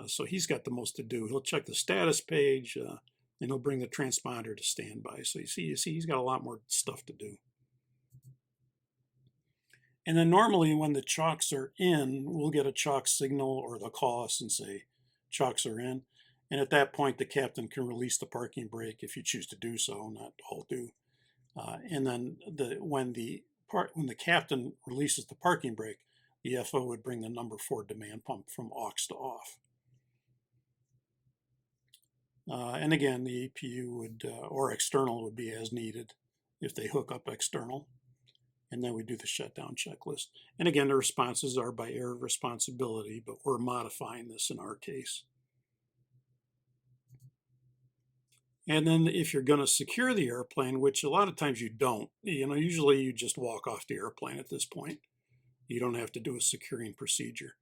So he's got the most to do. He'll check the status page, and he'll bring the transponder to standby. So you see, he's got a lot more stuff to do. And then normally when the chocks are in, we'll get a chock signal, or they'll call us and say, chocks are in. And at that point, the captain can release the parking brake if you choose to do so, not all do. And then when the captain releases the parking brake, the FO would bring the number 4 demand pump from aux to off. And again, the APU would, or external would be as needed if they hook up external. And then we do the shutdown checklist. And again, the responses are by area of responsibility, but we're modifying this in our case. And then if you're going to secure the airplane, which a lot of times you don't, usually you just walk off the airplane at this point. You don't have to do a securing procedure.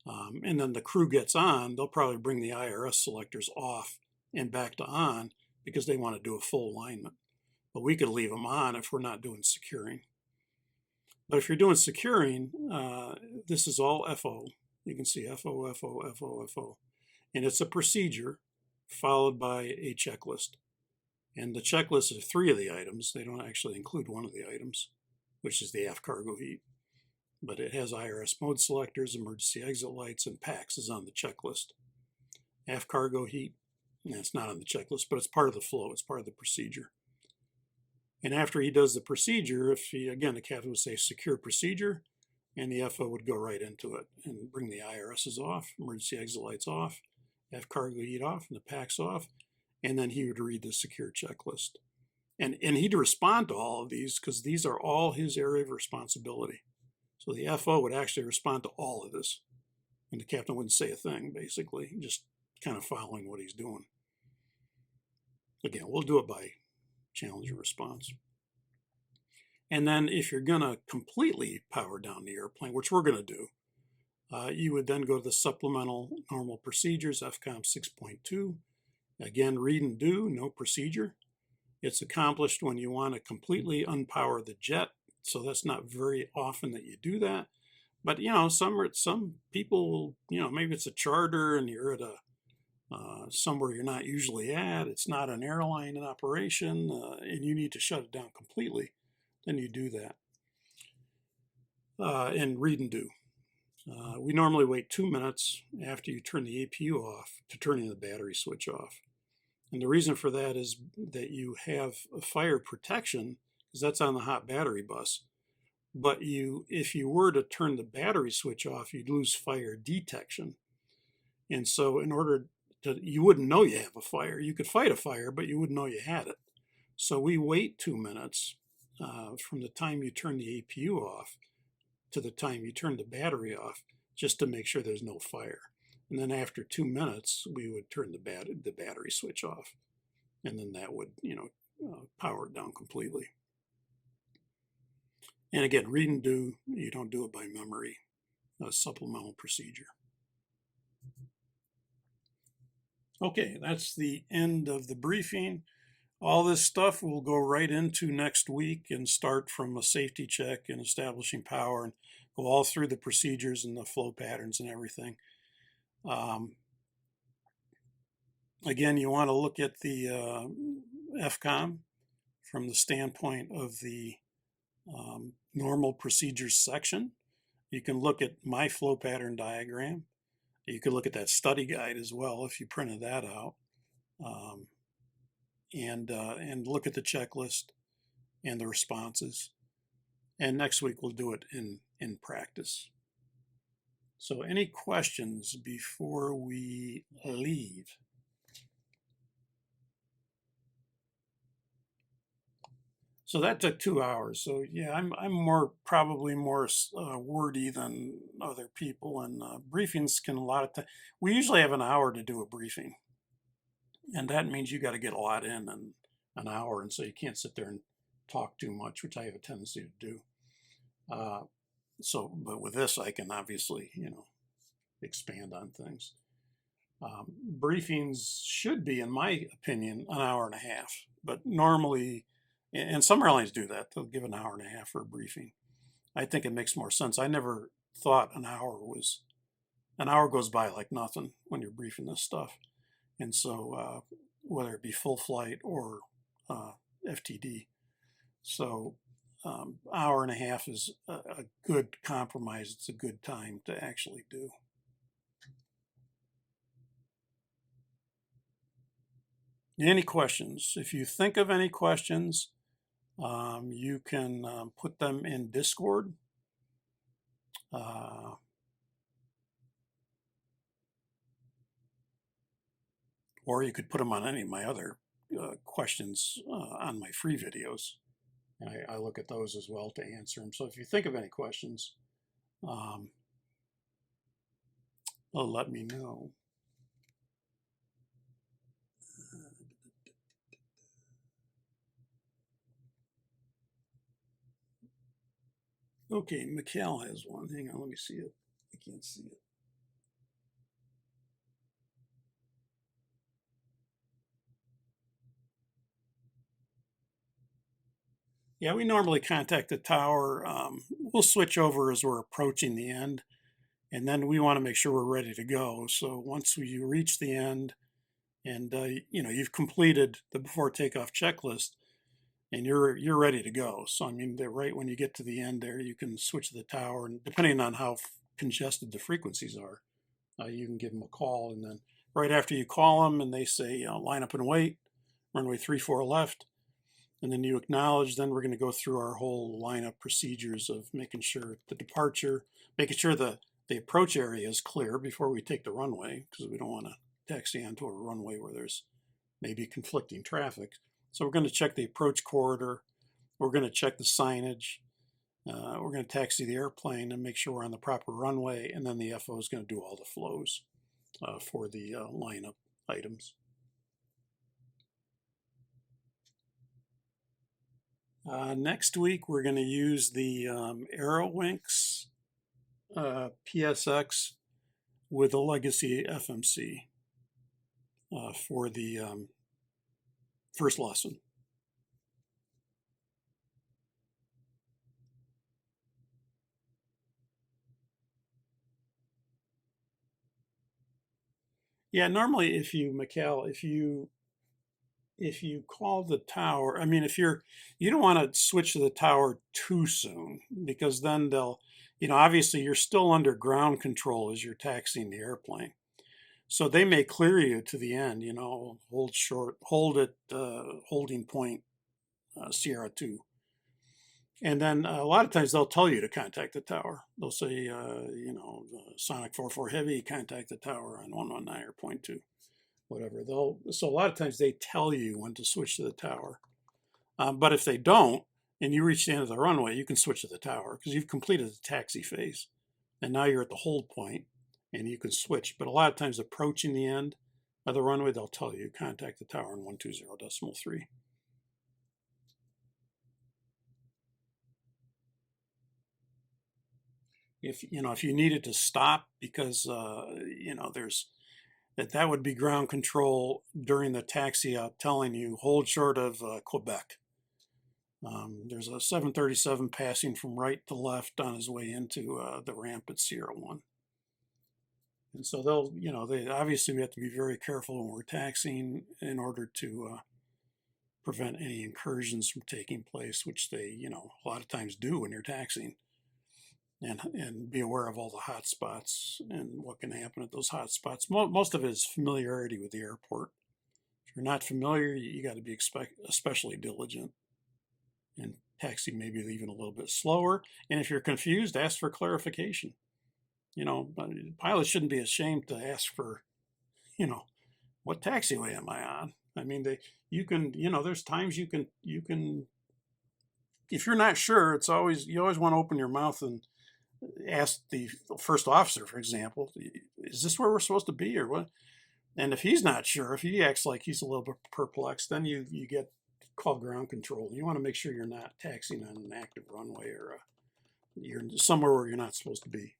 And then the crew gets on, they'll probably bring the IRS selectors off and back to on because they want to do a full alignment. But we could leave them on if we're not doing securing. But if you're doing securing, this is all FO. You can see FO, FO, FO, FO. And it's a procedure followed by a checklist. And the checklist is 3 of the items. They don't actually include one of the items, which is the aft cargo heat. But it has IRS mode selectors, emergency exit lights, and PACs is on the checklist. Aft cargo heat, it's not on the checklist, but it's part of the flow. It's part of the procedure. And after he does the procedure, again, the captain would say secure procedure, and the FO would go right into it and bring the IRSs off, emergency exit lights off, aft cargo heat off, and the PACs off, and then he would read the secure checklist. And he'd respond to all of these because these are all his area of responsibility. So the FO would actually respond to all of this. And the captain wouldn't say a thing, basically, just kind of following what he's doing. Again, we'll do it by challenge and response. And then if you're going to completely power down the airplane, which we're going to do, you would then go to the supplemental normal procedures, FCOM 6.2. Again, read and do, no procedure. It's accomplished when you want to completely unpower the jet. So that's not very often that you do that. But, some people, maybe it's a charter and you're at somewhere you're not usually at. It's not an airline in operation, and you need to shut it down completely. Then you do that. And read and do. We normally wait 2 minutes after you turn the APU off to turning the battery switch off. And the reason for that is that you have a fire protection, because that's on the hot battery bus. But if you were to turn the battery switch off, you'd lose fire detection. And so you wouldn't know you have a fire. You could fight a fire, but you wouldn't know you had it. So we wait 2 minutes from the time you turn the APU off to the time you turn the battery off, just to make sure there's no fire. And then after 2 minutes, we would turn the battery switch off. And then that would, power it down completely. And again, read and do, you don't do it by memory, a supplemental procedure. Okay, that's the end of the briefing. All this stuff will go right into next week and start from a safety check and establishing power and go all through the procedures and the flow patterns and everything. Again, you want to look at the FCOM from the standpoint of the normal procedures section. You can look at my flow pattern diagram. You could look at that study guide as well if you printed that out, um, and look at the checklist and the responses. And next week we'll do it in practice. So any questions before we leave? So that took 2 hours. So yeah, I'm probably more wordy than other people, and briefings can a lot of time. We usually have an hour to do a briefing, and that means you got to get a lot in an hour, and so you can't sit there and talk too much, which I have a tendency to do. But with this, I can obviously expand on things. Briefings should be, in my opinion, an hour and a half, but normally. And some airlines do that. They'll give an hour and a half for a briefing. I think it makes more sense. I never thought an hour goes by like nothing when you're briefing this stuff. And so whether it be full flight or FTD. So hour and a half is a good compromise. It's a good time to actually do. Any questions? If you think of any questions, you can put them in Discord. Or you could put them on any of my other questions on my free videos. And I look at those as well to answer them. So if you think of any questions, let me know. Okay, Mikhail has one. Hang on, let me see it. I can't see it. Yeah, we normally contact the tower. We'll switch over as we're approaching the end, and then we want to make sure we're ready to go. So once we reach the end, and you've completed the before takeoff checklist, and you're ready to go. So I mean, right when you get to the end there, you can switch to the tower, and depending on how congested the frequencies are, you can give them a call, and then right after you call them, and they say line up and wait, runway 34 left, and then you acknowledge. Then we're going to go through our whole lineup procedures of making sure the departure, making sure the approach area is clear before we take the runway, because we don't want to taxi onto a runway where there's maybe conflicting traffic. So we're going to check the approach corridor. We're going to check the signage. We're going to taxi the airplane and make sure we're on the proper runway. And then the FO is going to do all the flows for the lineup items. Next week, we're going to use the AeroWinks PSX with a legacy FMC for the first lesson. Yeah, normally if you, Mikhail, if you call the tower, I mean, you don't want to switch to the tower too soon, because then they'll, obviously you're still under ground control as you're taxiing the airplane. So they may clear you to the end, hold at holding point Sierra 2. And then a lot of times they'll tell you to contact the tower. They'll say, Sonic 44 Heavy, contact the tower on 119 or point 2, whatever. So a lot of times they tell you when to switch to the tower. But if they don't, and you reach the end of the runway, you can switch to the tower because you've completed the taxi phase. And now you're at the hold point and you can switch. But a lot of times approaching the end of the runway, they'll tell you contact the tower in 120.3. If you needed to stop because that would be ground control during the taxi out telling you hold short of Quebec. There's a 737 passing from right to left on his way into the ramp at Sierra 1. And so they'll, they obviously we have to be very careful when we're taxiing in order to prevent any incursions from taking place, which they, a lot of times do when you're taxiing. And be aware of all the hot spots and what can happen at those hot spots. Most of it is familiarity with the airport. If you're not familiar, you got to be especially diligent and taxi maybe even a little bit slower. And if you're confused, ask for clarification. Pilots shouldn't be ashamed to ask for, what taxiway am I on? I mean, there's times you can, if you're not sure, you always want to open your mouth and ask the first officer, for example, is this where we're supposed to be or what? And if he's not sure, if he acts like he's a little bit perplexed, then you get called ground control. You want to make sure you're not taxiing on an active runway or you're somewhere where you're not supposed to be.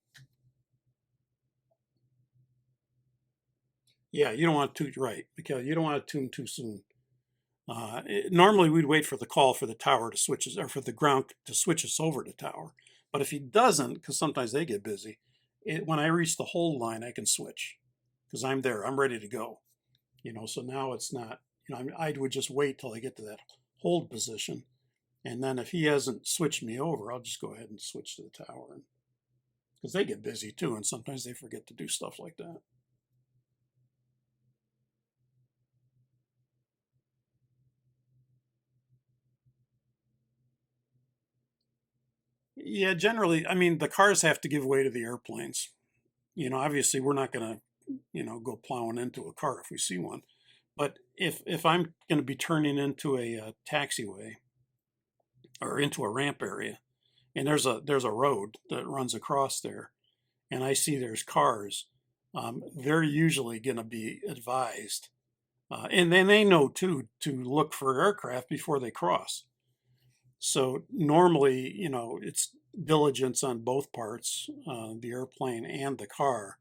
Yeah, you don't want to, right, because you don't want to tune too soon. Normally we'd wait for the call for the tower to switch us, or for the ground to switch us over to tower. But if he doesn't, because sometimes they get busy, when I reach the hold line, I can switch because I'm there. I'm ready to go. So now it's not, I would just wait till I get to that hold position. And then if he hasn't switched me over, I'll just go ahead and switch to the tower. Because they get busy too, and sometimes they forget to do stuff like that. Yeah, generally, I mean, the cars have to give way to the airplanes. Obviously, we're not going to, go plowing into a car if we see one. But if I'm going to be turning into a taxiway or into a ramp area, and there's a road that runs across there, and I see there's cars, they're usually going to be advised, and then they know too to look for aircraft before they cross. So normally, it's diligence on both parts, the airplane and the car,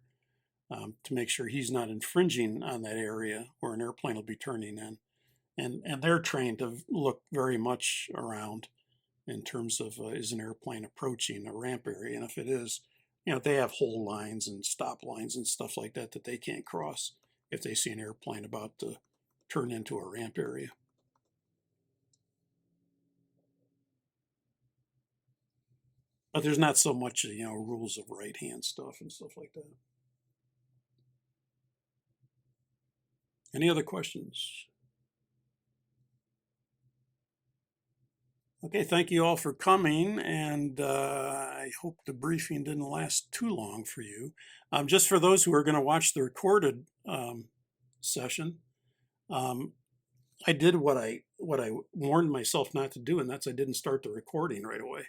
to make sure he's not infringing on that area where an airplane will be turning in. And they're trained to look very much around in terms of is an airplane approaching a ramp area. And if it is, they have hold lines and stop lines and stuff like that that they can't cross if they see an airplane about to turn into a ramp area. But there's not so much, rules of right hand stuff and stuff like that. Any other questions? Okay, thank you all for coming, and I hope the briefing didn't last too long for you. Just for those who are going to watch the recorded session, I did what I warned myself not to do, and that's I didn't start the recording right away.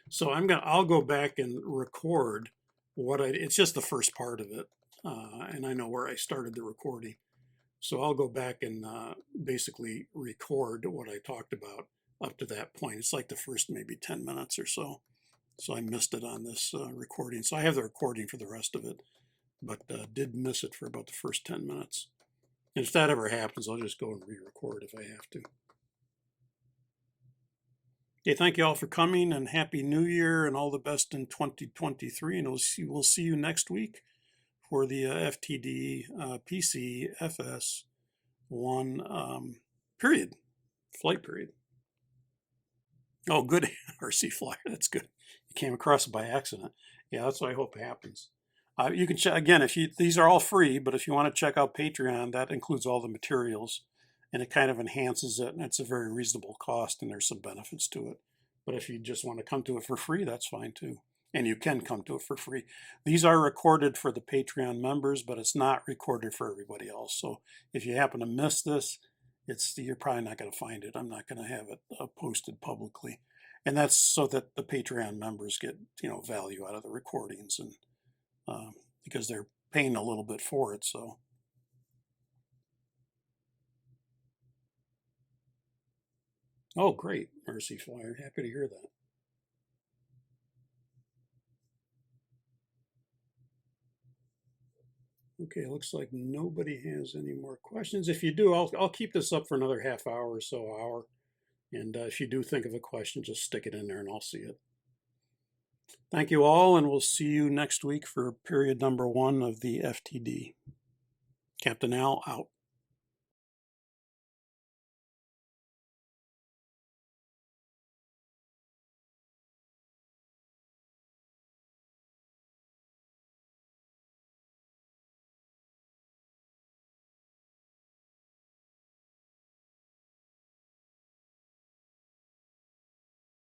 So I'll go back and record it's just the first part of it, and I know where I started the recording. So I'll go back and basically record what I talked about up to that point. It's like the first maybe 10 minutes or so. So I missed it on this recording. So I have the recording for the rest of it, but did miss it for about the first 10 minutes. And if that ever happens, I'll just go and re-record if I have to. Okay, thank you all for coming, and Happy New Year and all the best in 2023. And we'll see you next week for the FTD-PC FS 1 flight period. Oh, good. RC flyer. That's good. You came across it by accident. Yeah, that's what I hope happens. You can check again these are all free, but if you want to check out Patreon, that includes all the materials, and it kind of enhances it, and it's a very reasonable cost, and there's some benefits to it. But if you just want to come to it for free, that's fine too. And you can come to it for free. These are recorded for the Patreon members, but it's not recorded for everybody else. So if you happen to miss this, you're probably not going to find it. I'm not going to have it posted publicly. And that's so that the Patreon members get, value out of the recordings, and because they're paying a little bit for it. So. Oh, great, RC Flyer. Happy to hear that. Okay, looks like nobody has any more questions. If you do, I'll keep this up for another half hour or so, hour. And if you do think of a question, just stick it in there and I'll see it. Thank you all, and we'll see you next week for period number 1 of the FTD. Captain Al out.